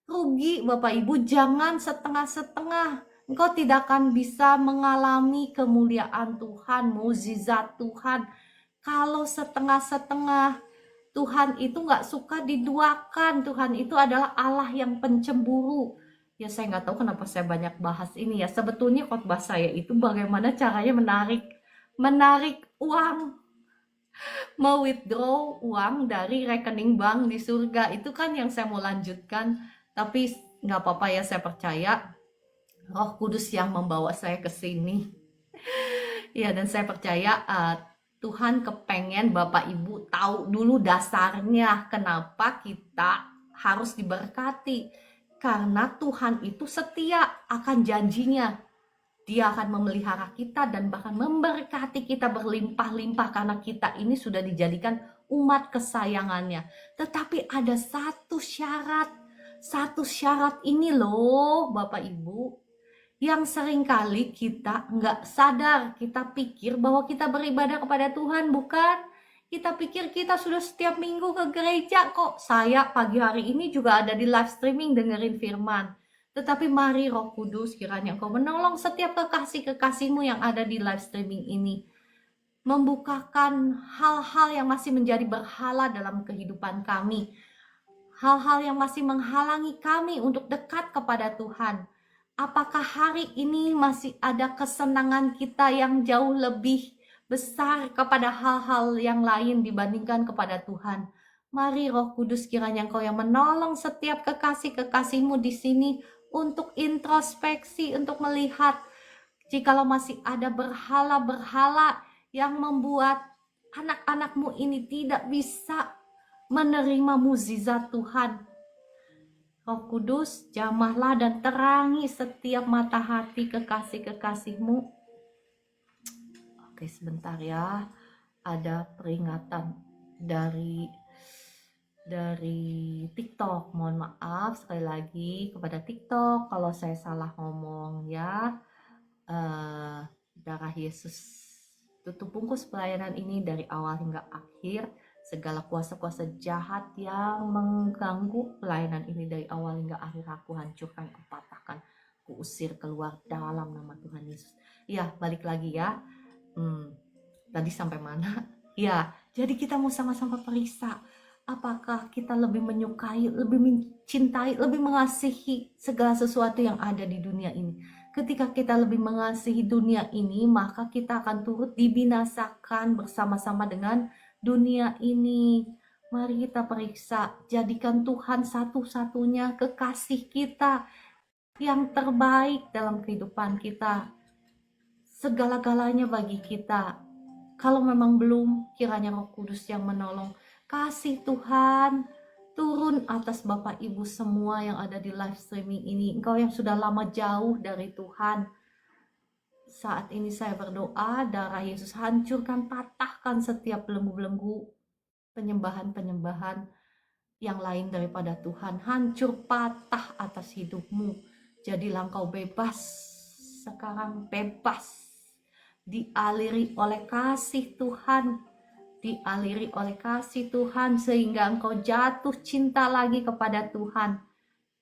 Rugi Bapak Ibu, jangan setengah-setengah. Engkau tidak akan bisa mengalami kemuliaan Tuhan, mukjizat Tuhan, kalau setengah-setengah. Tuhan itu gak suka diduakan. Tuhan itu adalah Allah yang pencemburu. Ya, saya nggak tahu kenapa saya banyak bahas ini ya. Sebetulnya khotbah saya itu bagaimana caranya menarik uang, withdraw uang dari rekening bank di surga. Itu kan yang saya mau lanjutkan. Tapi nggak apa-apa ya, saya percaya Roh Kudus yang membawa saya ke sini. Ya, dan saya percaya Tuhan kepengen Bapak Ibu tahu dulu dasarnya kenapa kita harus diberkati. Karena Tuhan itu setia akan janjinya. Dia akan memelihara kita dan bahkan memberkati kita berlimpah-limpah, karena kita ini sudah dijadikan umat kesayangannya. Tetapi ada satu syarat ini loh Bapak Ibu, yang seringkali kita nggak sadar. Kita pikir bahwa kita beribadah kepada Tuhan, bukan. Kita pikir kita sudah setiap minggu ke gereja kok. Saya pagi hari ini juga ada di live streaming dengerin firman. Tetapi mari Roh Kudus kiranya Engkau menolong setiap kekasih-kekasihmu yang ada di live streaming ini, membukakan hal-hal yang masih menjadi berhala dalam kehidupan kami, hal-hal yang masih menghalangi kami untuk dekat kepada Tuhan. Apakah hari ini masih ada kesenangan kita yang jauh lebih besar kepada hal-hal yang lain dibandingkan kepada Tuhan? Mari Roh Kudus kiranya Engkau yang menolong setiap kekasih-kekasihmu di sini untuk introspeksi, untuk melihat jikalau masih ada berhala-berhala yang membuat anak-anakmu ini tidak bisa menerima mukjizat Tuhan. Roh Kudus, jamahlah dan terangi setiap mata hati kekasih-kekasihmu. Oke, sebentar ya. Ada peringatan dari TikTok. Mohon maaf sekali lagi kepada TikTok kalau saya salah ngomong ya. Darah Yesus tutup bungkus pelayanan ini dari awal hingga akhir. Segala kuasa-kuasa jahat yang mengganggu pelayanan ini dari awal hingga akhir, aku hancurkan, aku patahkan, aku usir keluar dalam nama Tuhan Yesus. Ya, balik lagi ya. Tadi sampai mana? Ya, jadi kita mau sama-sama periksa. Apakah kita lebih menyukai, lebih mencintai, lebih mengasihi segala sesuatu yang ada di dunia ini? Ketika kita lebih mengasihi dunia ini, maka kita akan turut dibinasakan bersama-sama dengan dunia ini. Mari kita periksa, jadikan Tuhan satu-satunya kekasih kita yang terbaik dalam kehidupan kita, segala-galanya bagi kita. Kalau memang belum, kiranya Roh Kudus yang menolong. Kasih Tuhan turun atas Bapak Ibu semua yang ada di live streaming ini. Engkau yang sudah lama jauh dari Tuhan, saat ini saya berdoa, darah Yesus hancurkan, patahkan setiap belenggu-belenggu penyembahan-penyembahan yang lain daripada Tuhan. Hancur patah atas hidupmu. Jadilah engkau bebas. Sekarang bebas. Dialiri oleh kasih Tuhan. Dialiri oleh kasih Tuhan sehingga engkau jatuh cinta lagi kepada Tuhan.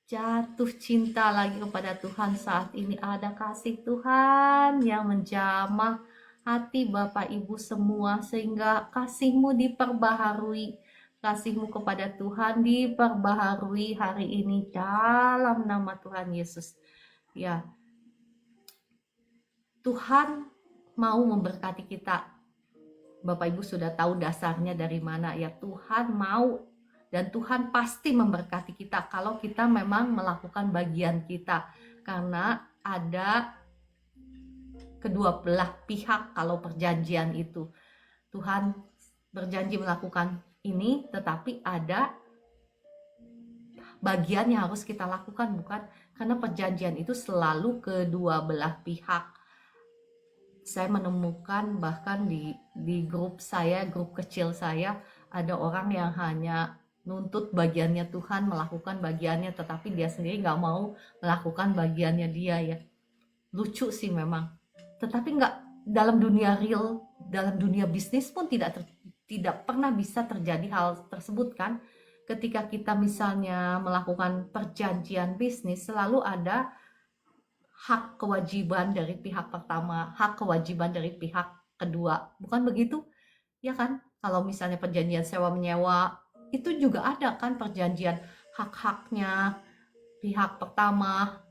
Jatuh cinta lagi kepada Tuhan. Saat ini ada kasih Tuhan yang menjamah hati Bapak Ibu semua sehingga kasihmu diperbaharui. Kasihmu kepada Tuhan diperbaharui hari ini dalam nama Tuhan Yesus. Ya, Tuhan mau memberkati kita. Bapak Ibu sudah tahu dasarnya dari mana ya. Tuhan mau dan Tuhan pasti memberkati kita kalau kita memang melakukan bagian kita. Karena ada kedua belah pihak kalau perjanjian itu. Tuhan berjanji melakukan ini, tetapi ada bagian yang harus kita lakukan, bukan? Karena perjanjian itu selalu kedua belah pihak. Saya menemukan bahkan di grup saya, grup kecil saya, ada orang yang hanya nuntut bagiannya Tuhan, melakukan bagiannya, tetapi dia sendiri nggak mau melakukan bagiannya dia ya. Lucu sih memang. Tetapi nggak, dalam dunia real, dalam dunia bisnis pun tidak pernah bisa terjadi hal tersebut kan. Ketika kita misalnya melakukan perjanjian bisnis, selalu ada hak kewajiban dari pihak pertama, hak kewajiban dari pihak kedua. Bukan begitu? Ya kan? Kalau misalnya perjanjian sewa menyewa, itu juga ada kan perjanjian hak-haknya pihak pertama,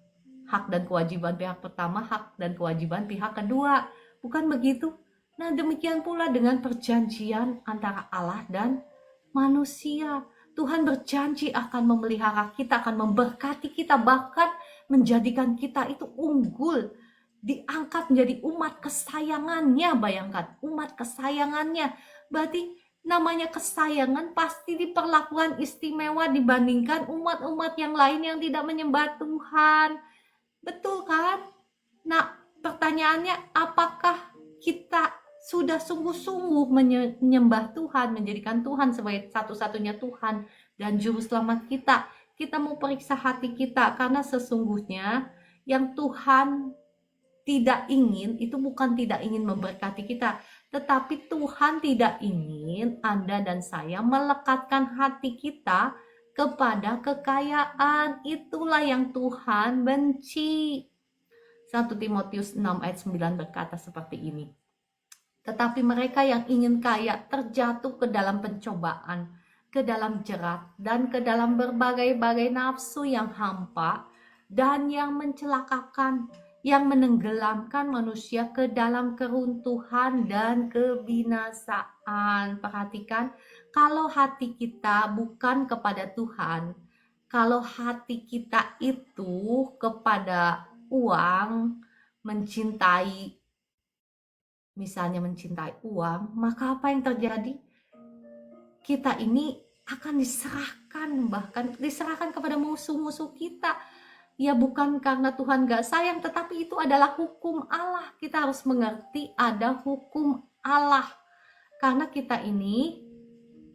hak dan kewajiban pihak pertama, hak dan kewajiban pihak kedua. Bukan begitu? Nah, demikian pula dengan perjanjian antara Allah dan manusia. Tuhan berjanji akan memelihara kita, akan memberkati kita, bahkan menjadikan kita itu unggul, diangkat menjadi umat kesayangannya. Bayangkan, umat kesayangannya. Berarti namanya kesayangan pasti diperlakukan istimewa dibandingkan umat-umat yang lain yang tidak menyembah Tuhan. Betul kan? Nah, pertanyaannya, apakah kita sudah sungguh-sungguh menyembah Tuhan, menjadikan Tuhan sebagai satu-satunya Tuhan dan juru selamat kita? Kita mau periksa hati kita, karena sesungguhnya yang Tuhan tidak ingin itu bukan tidak ingin memberkati kita, tetapi Tuhan tidak ingin Anda dan saya melekatkan hati kita kepada kekayaan. Itulah yang Tuhan benci. 1 Timotius 6 ayat 9 berkata seperti ini. Tetapi mereka yang ingin kaya terjatuh ke dalam pencobaan, ke dalam jerat, dan ke dalam berbagai-bagai nafsu yang hampa dan yang mencelakakan, yang menenggelamkan manusia ke dalam keruntuhan dan kebinasaan. Perhatikan, kalau hati kita bukan kepada Tuhan, kalau hati kita itu kepada uang, mencintai, misalnya mencintai uang, maka apa yang terjadi? Kita ini akan diserahkan, bahkan diserahkan kepada musuh-musuh kita. Ya, bukan karena Tuhan gak sayang, tetapi itu adalah hukum Allah. Kita harus mengerti ada hukum Allah. Karena kita ini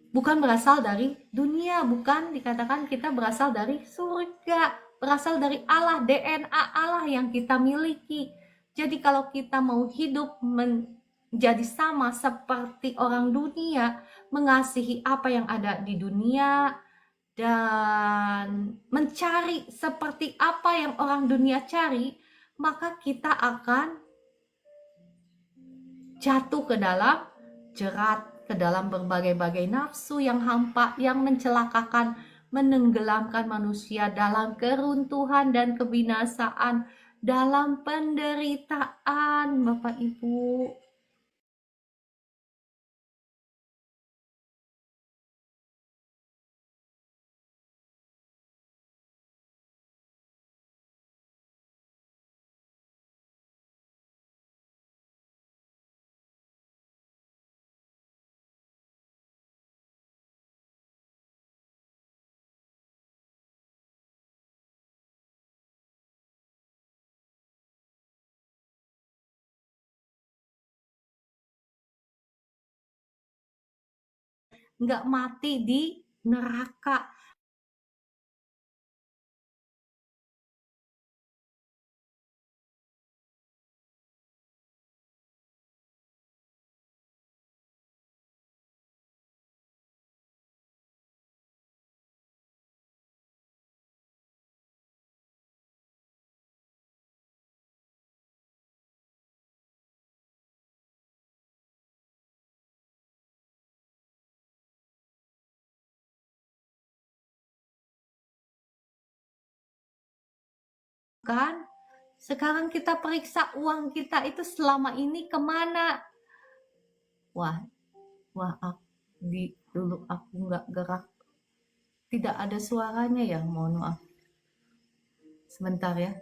bukan berasal dari dunia, bukan dikatakan kita berasal dari surga, berasal dari Allah, DNA Allah yang kita miliki. Jadi kalau kita mau hidup menjadi sama seperti orang dunia, mengasihi apa yang ada di dunia, dan mencari seperti apa yang orang dunia cari, maka kita akan jatuh ke dalam jerat, ke dalam berbagai-bagai nafsu yang hampa, yang mencelakakan, menenggelamkan manusia dalam keruntuhan dan kebinasaan, dalam penderitaan. Bapak Ibu, nggak mati di neraka. Kan sekarang kita periksa uang kita itu selama ini kemana. Wah dulu aku nggak gerak, tidak ada suaranya ya, mohon maaf sebentar ya.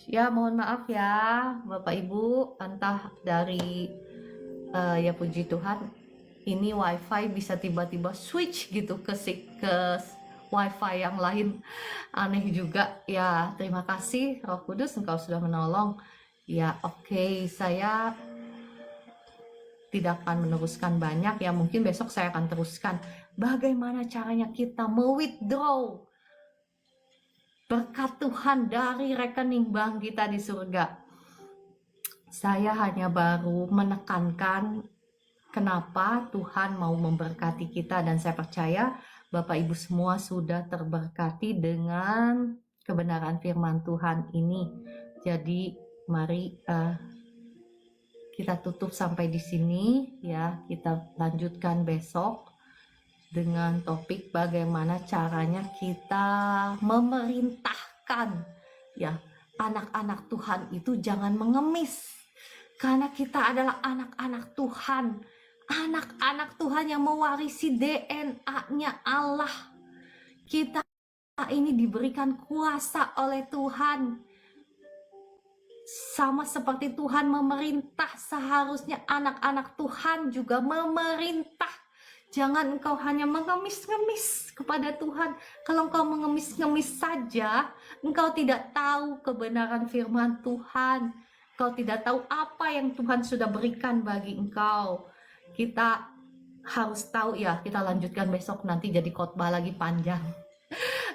Ya, mohon maaf ya, Bapak Ibu, entah dari ya puji Tuhan, ini WiFi bisa tiba-tiba switch gitu ke WiFi yang lain, aneh juga ya. Terima kasih Roh Kudus, Engkau sudah menolong. Ya, oke, saya tidak akan meneruskan banyak ya, mungkin besok saya akan teruskan bagaimana caranya kita me-withdraw berkat Tuhan dari rekening bank kita di surga. Saya hanya baru menekankan kenapa Tuhan mau memberkati kita, dan saya percaya Bapak Ibu semua sudah terberkati dengan kebenaran firman Tuhan ini. Jadi mari kita tutup sampai di sini ya. Kita lanjutkan besok dengan topik bagaimana caranya kita memerintahkan ya anak-anak Tuhan itu jangan mengemis. Karena kita adalah anak-anak Tuhan. Anak-anak Tuhan yang mewarisi DNA-nya Allah. Kita ini diberikan kuasa oleh Tuhan. Sama seperti Tuhan memerintah, seharusnya anak-anak Tuhan juga memerintah. Jangan engkau hanya mengemis-ngemis kepada Tuhan. Kalau engkau mengemis-ngemis saja, engkau tidak tahu kebenaran firman Tuhan. Engkau tidak tahu apa yang Tuhan sudah berikan bagi engkau. Kita harus tahu ya, kita lanjutkan besok, nanti jadi khotbah lagi panjang.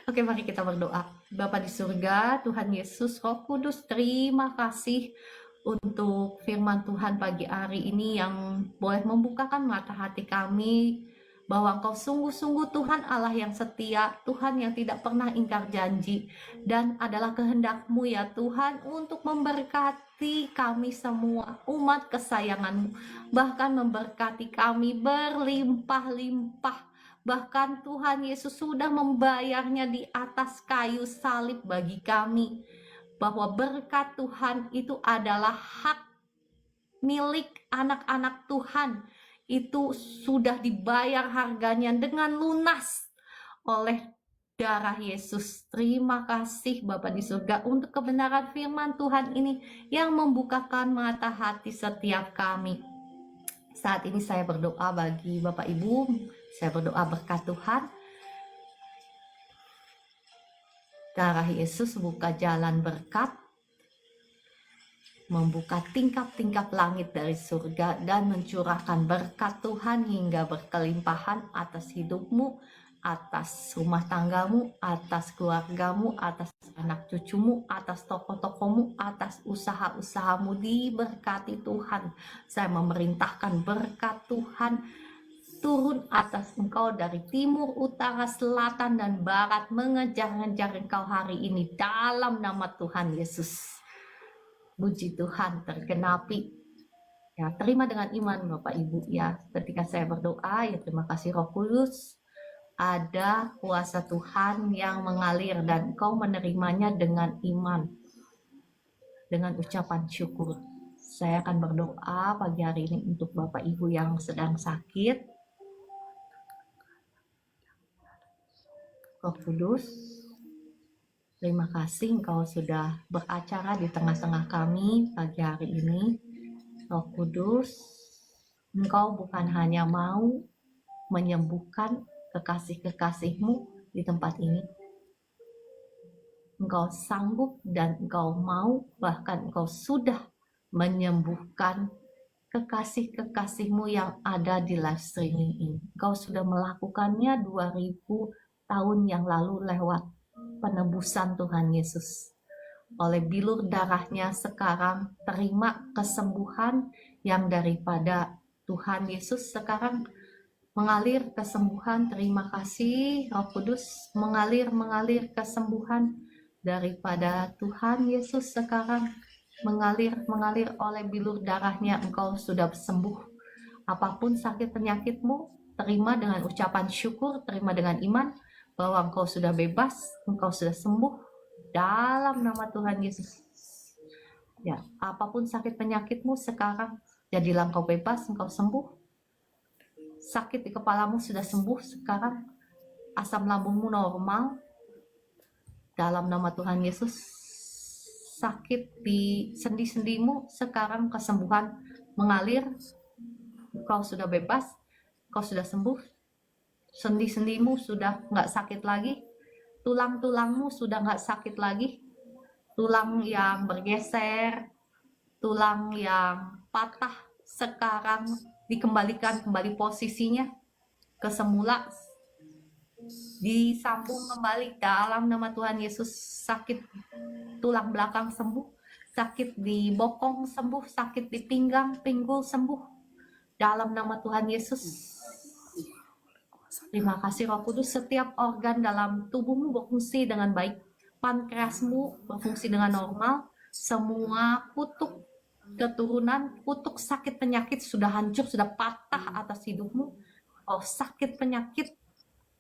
Oke, mari kita berdoa. Bapa di surga, Tuhan Yesus, Roh Kudus, terima kasih untuk firman Tuhan pagi hari ini yang boleh membukakan mata hati kami bahwa Engkau sungguh-sungguh Tuhan Allah yang setia, Tuhan yang tidak pernah ingkar janji, dan adalah kehendak-Mu ya Tuhan untuk memberkati kami semua umat kesayangan-Mu, bahkan memberkati kami berlimpah-limpah. Bahkan Tuhan Yesus sudah membayarnya di atas kayu salib bagi kami, bahwa berkat Tuhan itu adalah hak milik anak-anak Tuhan. Itu sudah dibayar harganya dengan lunas oleh darah Yesus. Terima kasih Bapa di surga untuk kebenaran firman Tuhan ini yang membukakan mata hati setiap kami. Saat ini saya berdoa bagi Bapak Ibu, saya berdoa berkat Tuhan. Darah Yesus buka jalan berkat, membuka tingkap-tingkap langit dari surga dan mencurahkan berkat Tuhan hingga berkelimpahan atas hidupmu, atas rumah tanggamu, atas keluargamu, atas anak cucumu, atas toko-tokomu, atas usaha-usahamu. Diberkati Tuhan. Saya memerintahkan berkat Tuhan turun atas engkau dari timur, utara, selatan, dan barat, mengejar-ngejar engkau hari ini dalam nama Tuhan Yesus. Puji Tuhan, tergenapi. Ya, terima dengan iman Bapak Ibu ya. Ketika saya berdoa, ya terima kasih Roh Kudus. Ada kuasa Tuhan yang mengalir dan Engkau menerimanya dengan iman. Dengan ucapan syukur. Saya akan berdoa pagi hari ini untuk Bapak Ibu yang sedang sakit. Roh Kudus, terima kasih Engkau sudah beracara di tengah-tengah kami pagi hari ini. Roh Kudus, Engkau bukan hanya mau menyembuhkan kekasih-kekasihmu di tempat ini. Engkau sanggup dan engkau mau, bahkan engkau sudah menyembuhkan kekasih-kekasihmu yang ada di live streaming ini. Engkau sudah melakukannya 2000 tahun yang lalu lewat penebusan Tuhan Yesus. Oleh bilur darahnya sekarang terima kesembuhan yang daripada Tuhan Yesus sekarang mengalir kesembuhan. Terima kasih Roh Kudus, mengalir kesembuhan daripada Tuhan Yesus sekarang, mengalir oleh bilur darahnya. Engkau sudah sembuh. Apapun sakit penyakitmu, terima dengan ucapan syukur, terima dengan iman bahwa engkau sudah bebas, engkau sudah sembuh dalam nama Tuhan Yesus. Ya, apapun sakit penyakitmu sekarang, jadilah engkau bebas, engkau sembuh. Sakit di kepalamu sudah sembuh sekarang, asam lambungmu normal dalam nama Tuhan Yesus. Sakit di sendi-sendimu sekarang kesembuhan mengalir, kau sudah bebas, kau sudah sembuh, sendi-sendimu sudah nggak sakit lagi, tulang-tulangmu sudah nggak sakit lagi, tulang yang bergeser, tulang yang patah sekarang dikembalikan kembali posisinya ke semula, disambung kembali dalam nama Tuhan Yesus. Sakit tulang belakang sembuh, sakit di bokong sembuh, sakit di pinggang, pinggul sembuh dalam nama Tuhan Yesus. Terima kasih Roh Kudus. Setiap organ dalam tubuhmu berfungsi dengan baik, pankreasmu berfungsi dengan normal, semua kutuk keturunan, kutuk sakit penyakit sudah hancur, sudah patah atas hidupmu. Oh, sakit penyakit,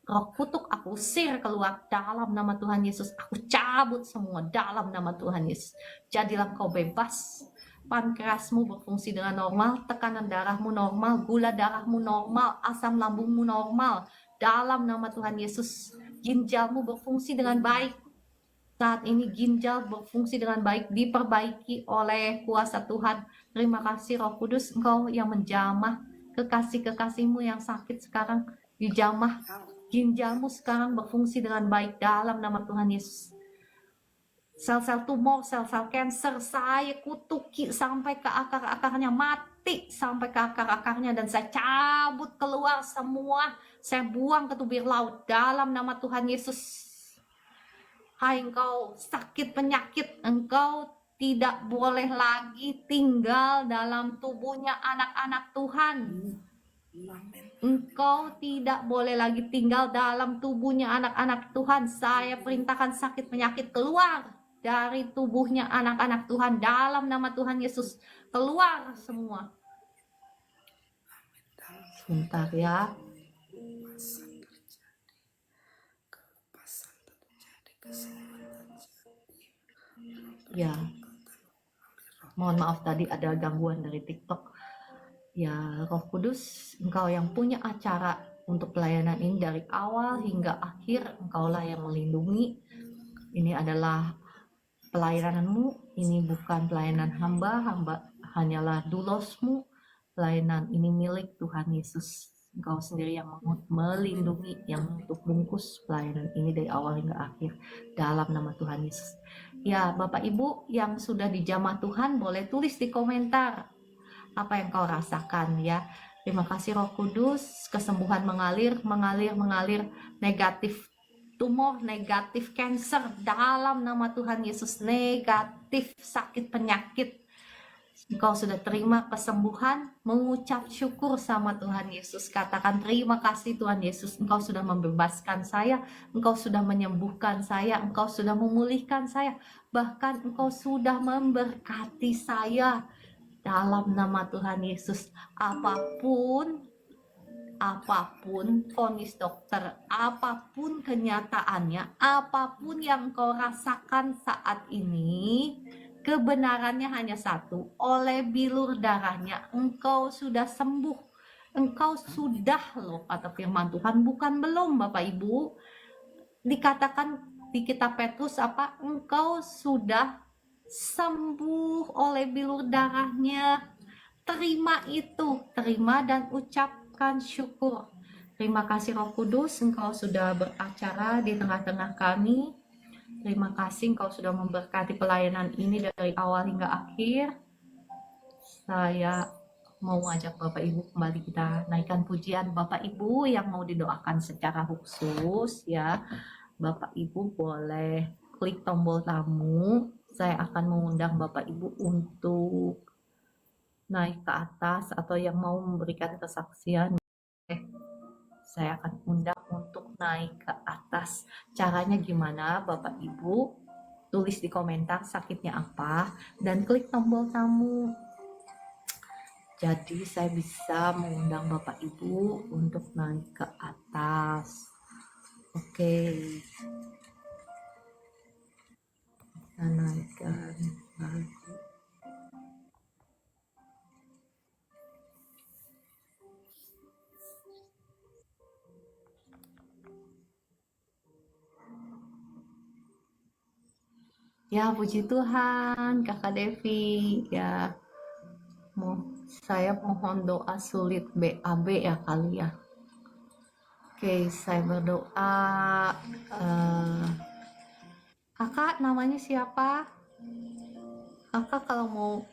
roh kutuk aku usir keluar dalam nama Tuhan Yesus. Aku cabut semua dalam nama Tuhan Yesus. Jadilah kau bebas. Pankreasmu berfungsi dengan normal, tekanan darahmu normal, gula darahmu normal, asam lambungmu normal dalam nama Tuhan Yesus. Ginjalmu berfungsi dengan baik. Saat ini ginjal berfungsi dengan baik, diperbaiki oleh kuasa Tuhan. Terima kasih Roh Kudus, Engkau yang menjamah kekasih-kekasihmu yang sakit sekarang, dijamah. Ginjalmu sekarang berfungsi dengan baik dalam nama Tuhan Yesus. Sel-sel tumor, sel-sel kanker, saya kutuki sampai ke akar-akarnya, mati sampai ke akar-akarnya, dan saya cabut keluar semua, saya buang ke tubir laut dalam nama Tuhan Yesus. Hai engkau sakit penyakit, engkau tidak boleh lagi tinggal dalam tubuhnya anak-anak Tuhan. Engkau tidak boleh lagi tinggal dalam tubuhnya anak-anak Tuhan. Saya perintahkan sakit penyakit keluar dari tubuhnya anak-anak Tuhan dalam nama Tuhan Yesus. Keluar semua. Sebentar ya. Ya, mohon maaf tadi ada gangguan dari TikTok. Ya, Roh Kudus, Engkau yang punya acara untuk pelayanan ini dari awal hingga akhir, Engkaulah yang melindungi. Ini adalah pelayananmu, ini bukan pelayanan hamba hanyalah dulosmu. Pelayanan ini milik Tuhan Yesus. Engkau sendiri yang melindungi, yang untuk bungkus pelayanan ini dari awal hingga akhir dalam nama Tuhan Yesus. Ya, Bapak Ibu yang sudah dijamah Tuhan boleh tulis di komentar apa yang kau rasakan ya. Terima kasih Roh Kudus, kesembuhan mengalir, negatif tumor, negatif kanker dalam nama Tuhan Yesus, negatif sakit penyakit. Engkau sudah terima kesembuhan, mengucap syukur sama Tuhan Yesus. Katakan terima kasih Tuhan Yesus, Engkau sudah membebaskan saya, Engkau sudah menyembuhkan saya, Engkau sudah memulihkan saya, bahkan Engkau sudah memberkati saya dalam nama Tuhan Yesus. Apapun vonis dokter, apapun kenyataannya, apapun yang kau rasakan saat ini, kebenarannya hanya satu, oleh bilur darahnya engkau sudah sembuh. Engkau sudah loh, kata firman Tuhan, bukan belum Bapak Ibu. Dikatakan di kitab Petrus apa? Engkau sudah sembuh oleh bilur darahnya. terima itu, terima dan ucapkan syukur. Terima kasih Roh Kudus, Engkau sudah beracara di tengah-tengah kami. Terima kasih Engkau sudah memberkati pelayanan ini dari awal hingga akhir. Saya mau ngajak Bapak Ibu kembali kita naikkan pujian Bapak Ibu yang mau didoakan secara khusus ya. Bapak Ibu boleh klik tombol tamu. Saya akan mengundang Bapak Ibu untuk naik ke atas atau yang mau memberikan kesaksian. Saya akan undang untuk naik ke atas. Caranya gimana Bapak Ibu? Tulis di komentar sakitnya apa dan klik tombol tamu. Jadi saya bisa mengundang Bapak Ibu untuk naik ke atas. Oke. Kita naikkan lagi. Ya, puji Tuhan, Kakak Devi. Ya, saya mohon doa sulit BAB ya kali ya. Oke, saya berdoa. Kakak namanya siapa? Kakak kalau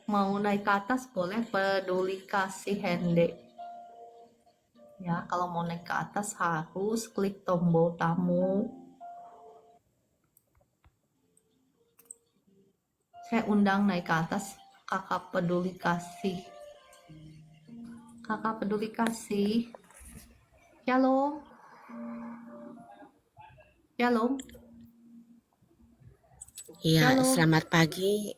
mau naik ke atas boleh peduli kasih hande. Ya, kalau mau naik ke atas harus klik tombol tamu. Saya undang naik ke atas Kakak peduli kasih. Kakak peduli kasih. Shalom. Shalom. Iya, Shalom. selamat pagi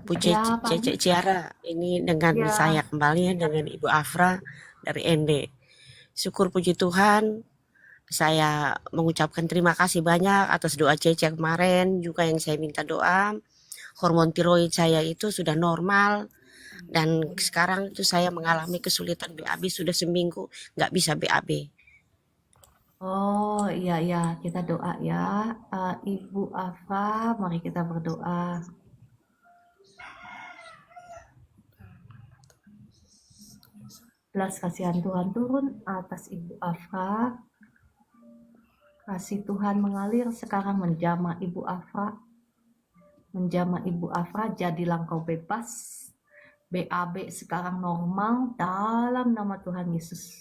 Bu Ya, Cece pagi. Ciara. Ini dengan Ya. saya kembali ya, dengan Ibu Afra dari ND. Syukur puji Tuhan, saya mengucapkan terima kasih banyak atas doa Cece kemarin, juga yang saya minta doa. Hormon tiroid saya itu sudah normal, dan sekarang itu saya mengalami kesulitan BAB sudah seminggu, nggak bisa BAB. Oh iya, kita doa ya. Ibu Afa, mari kita berdoa. Belas kasihan Tuhan turun atas Ibu Afa. Kasih Tuhan mengalir sekarang menjamah Ibu Afa. Menjamah Ibu Afa, jadilah engkau bebas. BAB sekarang normal dalam nama Tuhan Yesus.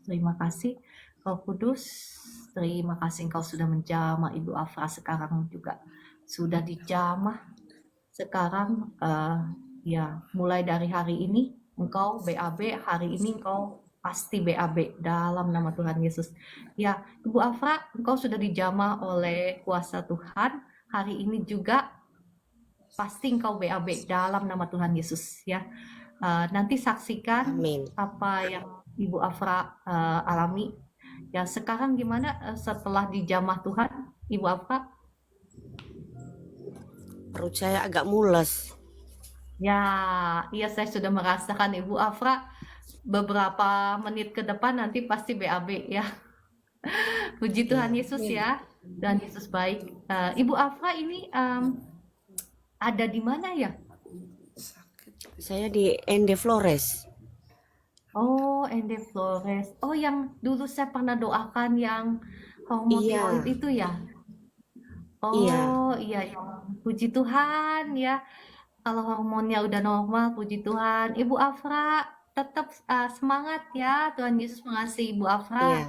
Terima kasih Roh Kudus. Terima kasih Engkau sudah menjamah Ibu Afra sekarang juga. Sudah dijamah. Sekarang ya mulai dari hari ini Engkau BAB, hari ini Engkau pasti BAB dalam nama Tuhan Yesus. Ya, Ibu Afra, Engkau sudah dijamah oleh kuasa Tuhan. Hari ini juga pasti Engkau BAB dalam nama Tuhan Yesus ya. Nanti saksikan Amin. apa yang Ibu Afra alami. Ya, sekarang gimana setelah dijamah Tuhan, Ibu Afra? Perut saya agak mules. Ya, iya saya sudah merasakan Ibu Afra beberapa menit ke depan nanti pasti BAB ya. Puji Tuhan Yesus ya. Dan Yesus baik. Ibu Afra ini ada di mana ya? Saya di ND Flores. Oh, Ende Flores. Oh, yang dulu saya pernah doakan yang hormon tiroid Iya, itu ya? iya. Oh, iya, ya. Puji Tuhan ya. Kalau hormonnya udah normal, puji Tuhan. Ibu Afra tetap semangat ya. Tuhan Yesus mengasihi Ibu Afra. Iya,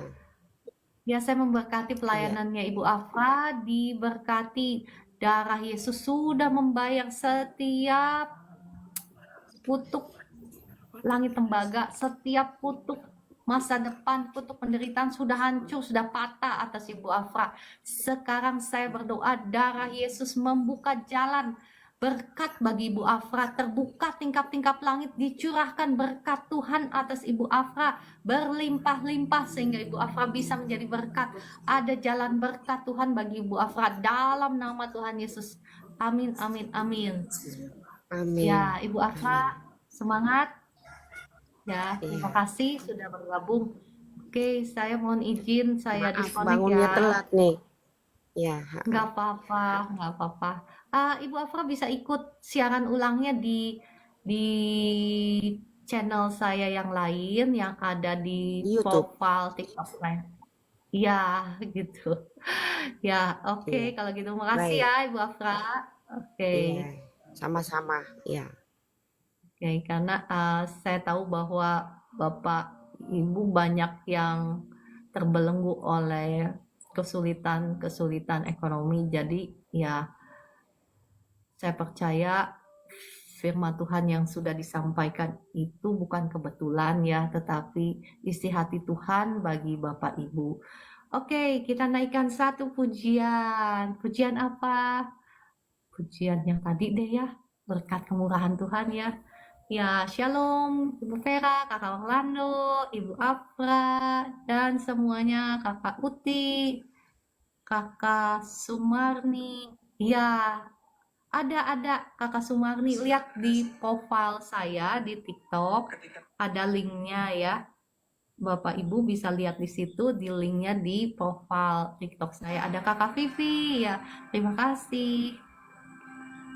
Ya, saya memberkati iya, pelayanannya Ibu Afra, diberkati darah Yesus sudah membayar setiap kutuk langit tembaga, setiap kutuk masa depan, kutuk penderitaan sudah hancur, sudah patah atas Ibu Afra. Sekarang saya berdoa darah Yesus membuka jalan berkat bagi Ibu Afra, terbuka tingkap-tingkap langit, dicurahkan berkat Tuhan atas Ibu Afra, berlimpah-limpah sehingga Ibu Afra bisa menjadi berkat. Ada jalan berkat Tuhan bagi Ibu Afra dalam nama Tuhan Yesus. Amin, amin, amin. amin. Ya, Ibu Afra, semangat. Ya, Iya. terima kasih sudah bergabung. Oke, saya mohon izin saya Maaf disconnect bangunnya ya. telat nih. Ya, Nggak apa-apa, nggak apa-apa. Ibu Afra bisa ikut siaran ulangnya di channel saya yang lain yang ada di Di YouTube. profile TikTok saya. Ya, gitu. Ya, oke. Iya, Kalau gitu, makasih baik. ya, Ibu Afra. Oke, Iya, sama-sama. Iya, oke. Karena saya tahu bahwa Bapak Ibu banyak yang terbelenggu oleh kesulitan-kesulitan ekonomi. Jadi, ya, saya percaya firman Tuhan yang sudah disampaikan itu bukan kebetulan ya, tetapi isi hati Tuhan bagi Bapak Ibu. Oke, kita naikkan satu pujian. Pujian apa? Pujian yang tadi deh ya. Berkat kemurahan Tuhan ya. Ya, shalom Ibu Vera, Kakak Orlando, Ibu Afra, dan semuanya, Kakak Uti, Kakak Sumarni. Ya, ada Kakak Sumarni. Lihat di profile saya di TikTok, ada linknya ya. Bapak Ibu bisa lihat di situ di linknya di profile TikTok saya. Ada Kakak Vivi ya. Terima kasih.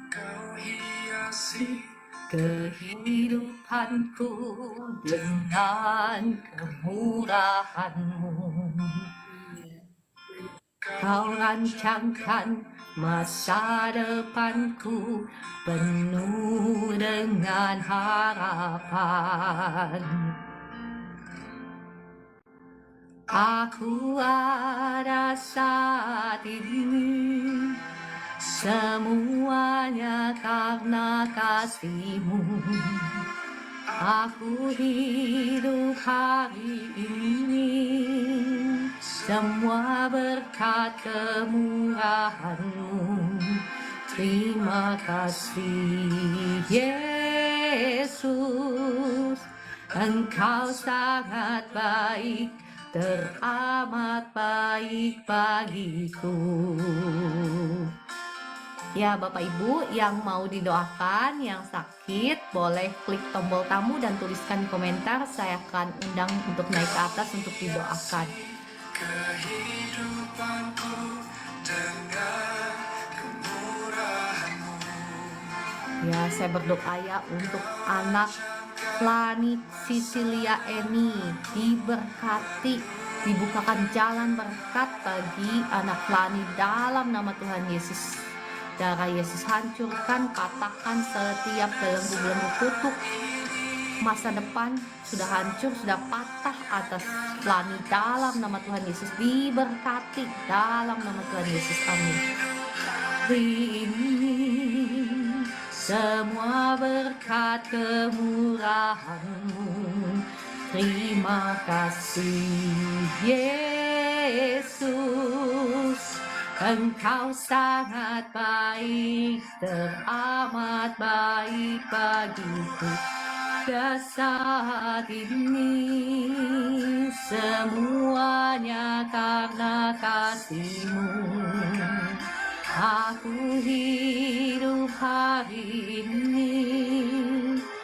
Kau hiasi kehidupanku dengan kemurahan-Mu. Kau rancangkan masa depanku penuh dengan harapan. Aku ada saat ini, semuanya karena kasih-Mu. Aku hidup hari ini, semua berkat kemurahan-Mu. Terima kasih Yesus, Engkau sangat baik, teramat baik bagiku. Ya Bapak Ibu yang mau didoakan, yang sakit, boleh klik tombol tamu dan tuliskan komentar. Saya akan undang untuk naik ke atas untuk didoakan. Kehidupanku dengan kemurahan-Mu. Ya, saya berdoa ya untuk anak Flani Sisilia Eni, diberkati, dibukakan jalan berkat bagi anak Flani dalam nama Tuhan Yesus. Darah Yesus hancurkan, patahkan setiap belenggu-belenggu kutuk. Masa depan sudah hancur, sudah patah atas Flani dalam nama Tuhan Yesus. Diberkati dalam nama Tuhan Yesus. Amin. Ini semua berkat kemurahan-Mu. Terima kasih Yesus, Engkau sangat baik, teramat baik bagiku. Saat ini semuanya karena kasih-Mu. Aku hidup hari ini,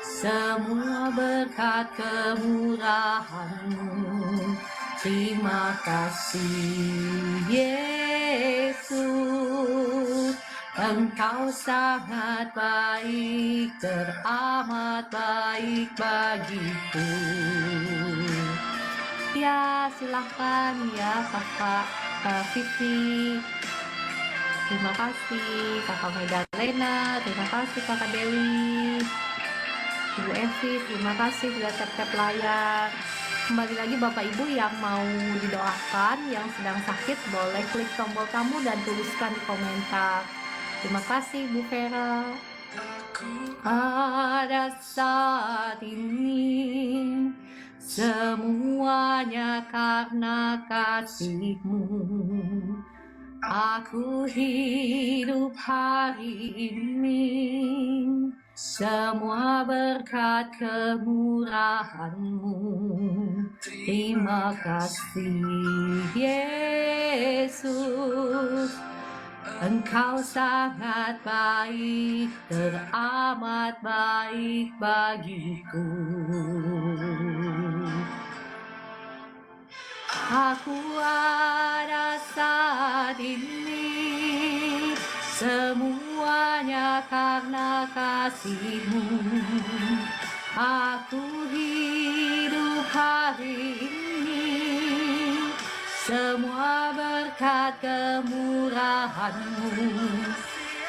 semua berkat kemurahan-Mu. Terima kasih Yesus, Engkau sangat baik, teramat baik bagiku. Ya, silakan ya Kakak Vivi. Terima kasih Kakak Medalena, terima kasih Kakak Dewi, Ibu Evi, terima kasih sudah tap-tap layar. Kembali lagi Bapak Ibu yang mau didoakan, yang sedang sakit, boleh klik tombol tamu dan tuliskan di komentar. Terima kasih Bu Vera. Ada saat ini, semuanya karena kasih-Mu. Aku hidup hari ini, semua berkat kemurahan-Mu. Terima kasih Yesus, Engkau sangat baik, teramat baik bagiku. Aku ada saat ini, semuanya karena kasih-Mu. Aku hidup hari ini, semua berkat kemurahan-Mu.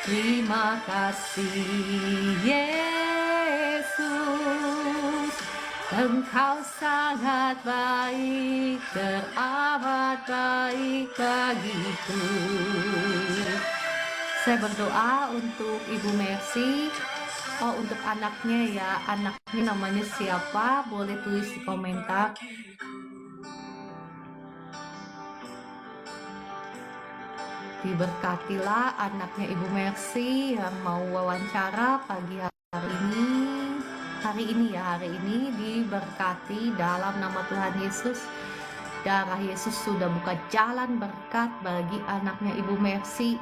Terima kasih Yesus, Engkau sangat baik, teramat baik bagiku. Saya berdoa untuk Ibu Mercy. Untuk anaknya ya, anaknya namanya siapa? Boleh tulis di komentar. Diberkatilah anaknya Ibu Mercy yang mau wawancara pagi hari ini. Hari ini diberkati dalam nama Tuhan Yesus. Darah Yesus sudah buka jalan berkat bagi anaknya Ibu Mercy.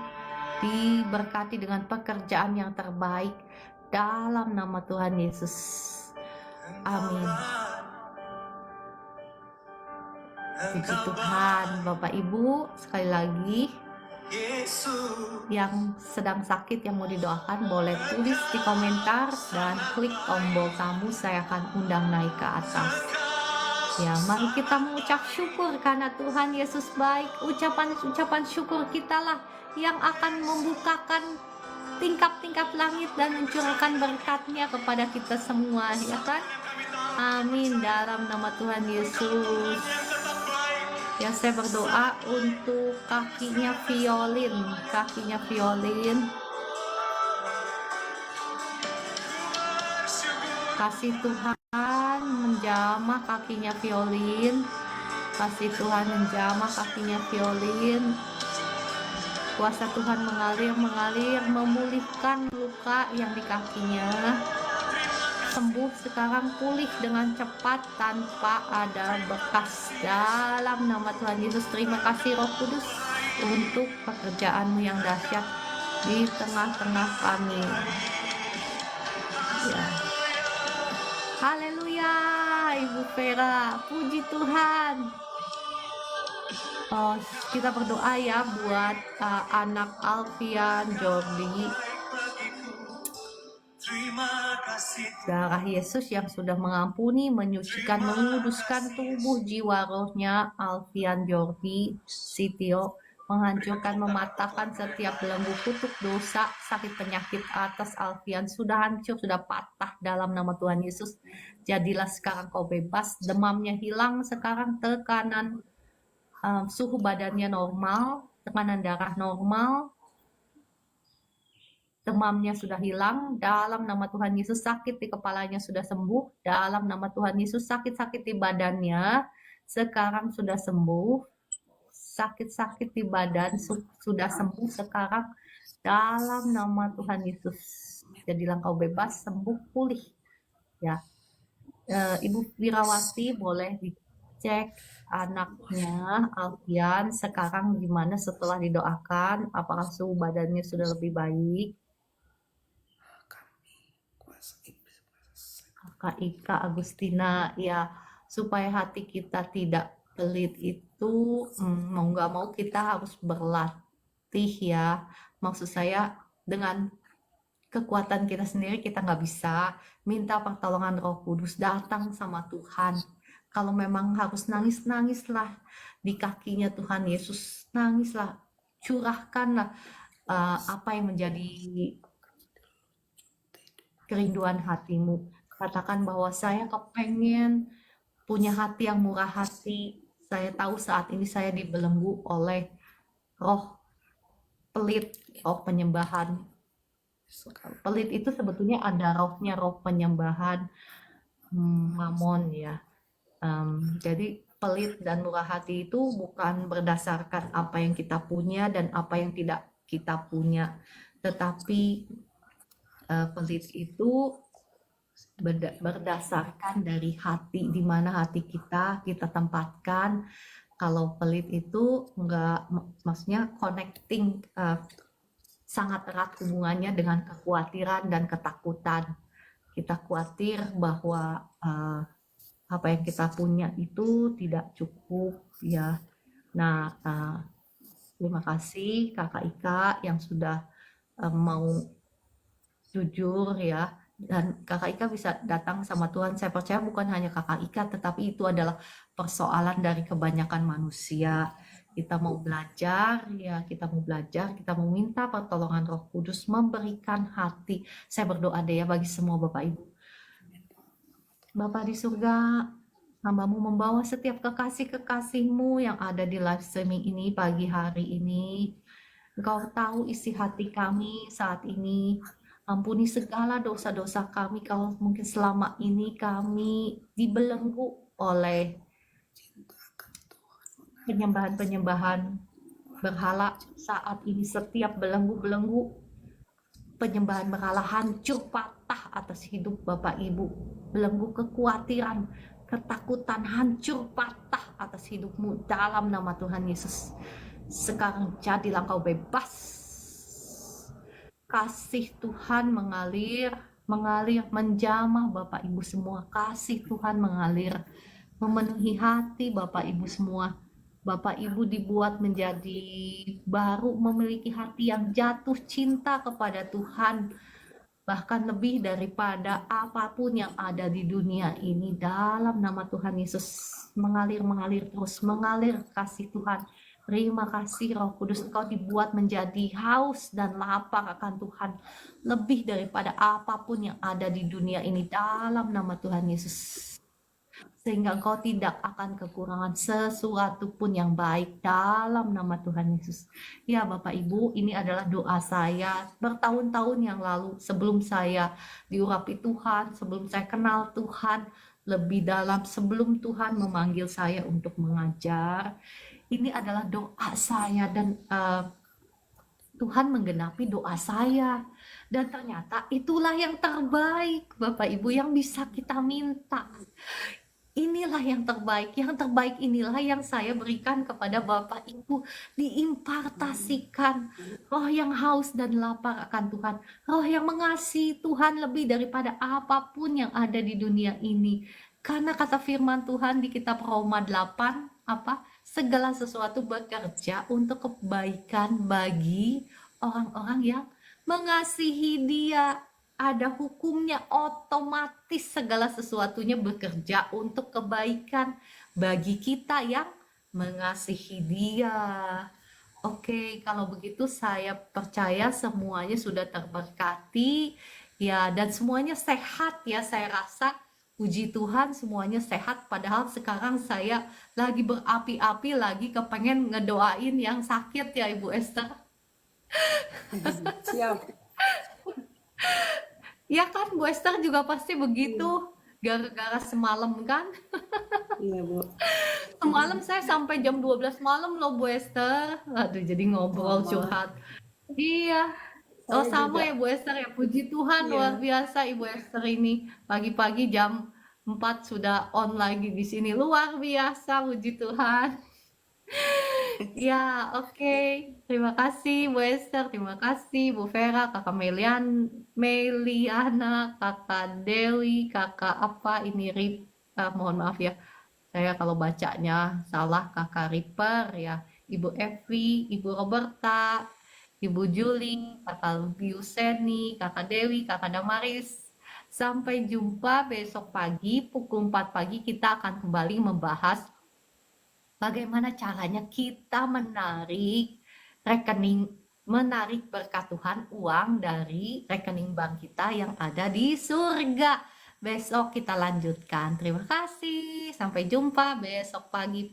Diberkati dengan pekerjaan yang terbaik dalam nama Tuhan Yesus. Amin. Puji Tuhan. Bapak Ibu, sekali lagi yang sedang sakit, yang mau didoakan, boleh tulis di komentar dan klik tombol tamu, saya akan undang naik ke atas. Ya, mari kita mengucap syukur karena Tuhan Yesus baik. Ucapan syukur kita lah yang akan membukakan tingkap-tingkap langit dan mencurahkan berkat-Nya kepada kita semua, ya kan? Amin, dalam nama Tuhan Yesus. Ya, saya berdoa untuk kakinya Violin. Kasih Tuhan menjamah kakinya Violin. Kasih Tuhan menjamah kakinya Violin. Kuasa Tuhan mengalir, memulihkan luka yang di kakinya. Sembuh sekarang, pulih dengan cepat tanpa ada bekas dalam nama Tuhan Yesus. Terima kasih Roh Kudus untuk pekerjaan-Mu yang dahsyat di tengah-tengah kami. Ya. Haleluya, Ibu Vera, puji Tuhan. Kita berdoa ya buat anak Alfian Jordi. Darah Yesus yang sudah mengampuni, menyucikan, menguduskan tubuh jiwa rohnya Alfian Jordi Sitio, menghancurkan, mematahkan setiap belenggu kutuk dosa, sakit penyakit atas Alfian sudah hancur, sudah patah dalam nama Tuhan Yesus. Jadilah sekarang kau bebas, demamnya hilang sekarang, tekanan suhu badannya normal, tekanan darah normal, demamnya sudah hilang dalam nama Tuhan Yesus. Sakit di kepalanya sudah sembuh dalam nama Tuhan Yesus. Sakit-sakit di badannya sekarang sudah sembuh. Sakit-sakit di badan sudah sembuh sekarang dalam nama Tuhan Yesus. Jadilah kau bebas, sembuh, pulih. Ya, Ibu Wirawati boleh dicek anaknya Alfian sekarang gimana setelah didoakan, apakah suhu badannya sudah lebih baik. Kak Ika Agustina, ya, supaya hati kita tidak pelit itu mau nggak mau kita harus berlatih ya. Maksud saya dengan kekuatan kita sendiri kita nggak bisa. Minta pertolongan Roh Kudus, datang sama Tuhan. Kalau memang harus nangislah di kakinya Tuhan Yesus, nangislah, curahkanlah apa yang menjadi kerinduan hatimu. Katakan bahwa saya kepengen punya hati yang murah hati. Saya tahu saat ini saya dibelenggu oleh roh pelit, roh penyembahan. Pelit itu sebetulnya ada rohnya, roh penyembahan, mamon ya. Jadi pelit dan murah hati itu bukan berdasarkan apa yang kita punya dan apa yang tidak kita punya, tetapi pelit itu berdasarkan dari hati, di mana hati kita tempatkan. Kalau pelit itu enggak, maksudnya connecting, sangat erat hubungannya dengan kekhawatiran dan ketakutan. Kita khawatir bahwa apa yang kita punya itu tidak cukup ya. Nah, terima kasih Kakak Ika yang sudah mau jujur ya, dan Kakak Ika bisa datang sama Tuhan. Saya percaya bukan hanya Kakak Ika, tetapi itu adalah persoalan dari kebanyakan manusia. Kita mau belajar, ya kita mau belajar, kita mau minta pertolongan Roh Kudus memberikan hati. Saya berdoa deh ya bagi semua Bapak Ibu. Bapa di surga, hambamu membawa setiap kekasih-kekasihmu yang ada di live streaming ini pagi hari ini. Engkau tahu isi hati kami saat ini. Ampuni segala dosa-dosa kami kalau mungkin selama ini kami dibelenggu oleh penyembahan-penyembahan berhala. Saat ini setiap belenggu-belenggu penyembahan berhala hancur patah atas hidup Bapak Ibu. Belenggu kekhawatiran, ketakutan hancur patah atas hidupmu dalam nama Tuhan Yesus. Sekarang jadilah engkau bebas. Kasih Tuhan mengalir, menjamah Bapak Ibu semua. Kasih Tuhan mengalir, memenuhi hati Bapak Ibu semua. Bapak Ibu dibuat menjadi baru, memiliki hati yang jatuh cinta kepada Tuhan, bahkan lebih daripada apapun yang ada di dunia ini. Dalam nama Tuhan Yesus, mengalir terus, mengalir kasih Tuhan. Terima kasih Roh Kudus, Engkau dibuat menjadi haus dan lapar akan Tuhan, lebih daripada apapun yang ada di dunia ini dalam nama Tuhan Yesus. Sehingga engkau tidak akan kekurangan sesuatu pun yang baik dalam nama Tuhan Yesus. Ya Bapak Ibu, ini adalah doa saya bertahun-tahun yang lalu sebelum saya diurapi Tuhan, sebelum saya kenal Tuhan lebih dalam, sebelum Tuhan memanggil saya untuk mengajar. Ini adalah doa saya dan Tuhan menggenapi doa saya. Dan ternyata itulah yang terbaik Bapak Ibu yang bisa kita minta. Inilah yang terbaik inilah yang saya berikan kepada Bapak Ibu, diimpartasikan roh yang haus dan lapar akan Tuhan, roh yang mengasihi Tuhan lebih daripada apapun yang ada di dunia ini. Karena kata firman Tuhan di kitab Roma 8, segala sesuatu bekerja untuk kebaikan bagi orang-orang yang mengasihi Dia. Ada hukumnya, otomatis segala sesuatunya bekerja untuk kebaikan bagi kita yang mengasihi Dia. Oke, kalau begitu saya percaya semuanya sudah terberkati ya, dan semuanya sehat ya. Saya rasa puji Tuhan semuanya sehat, padahal sekarang saya lagi berapi-api, lagi kepengen ngedoain yang sakit ya Ibu Esther. Siap. Ya kan, Bu Esther juga pasti begitu, gara-gara semalam kan. Iya, Bu. Semalam saya sampai jam 12 malam loh Bu Esther. Aduh, jadi ngobrol Sama. curhat. Iya. Oh Saya sama juga. ya Bu Esther ya. Puji Tuhan, Iya. luar biasa Ibu Esther ini. Pagi-pagi jam 4 sudah on lagi di sini. Luar biasa, puji Tuhan. Ya, oke. Terima kasih Bu Esther, terima kasih Bu Vera, Kakak Meliana, Kakak Dewi, Kakak apa ini mohon maaf ya. Saya kalau bacanya salah, Kakak Ripper ya, Ibu Evi, Ibu Roberta, Ibu Juli, Kakak Biuseni, Kakak Dewi, Kakak Damaris. Sampai jumpa besok pagi pukul 4 pagi, kita akan kembali membahas bagaimana caranya kita menarik berkat Tuhan, uang dari rekening bank kita yang ada di surga. Besok kita lanjutkan. Terima kasih. Sampai jumpa besok pagi.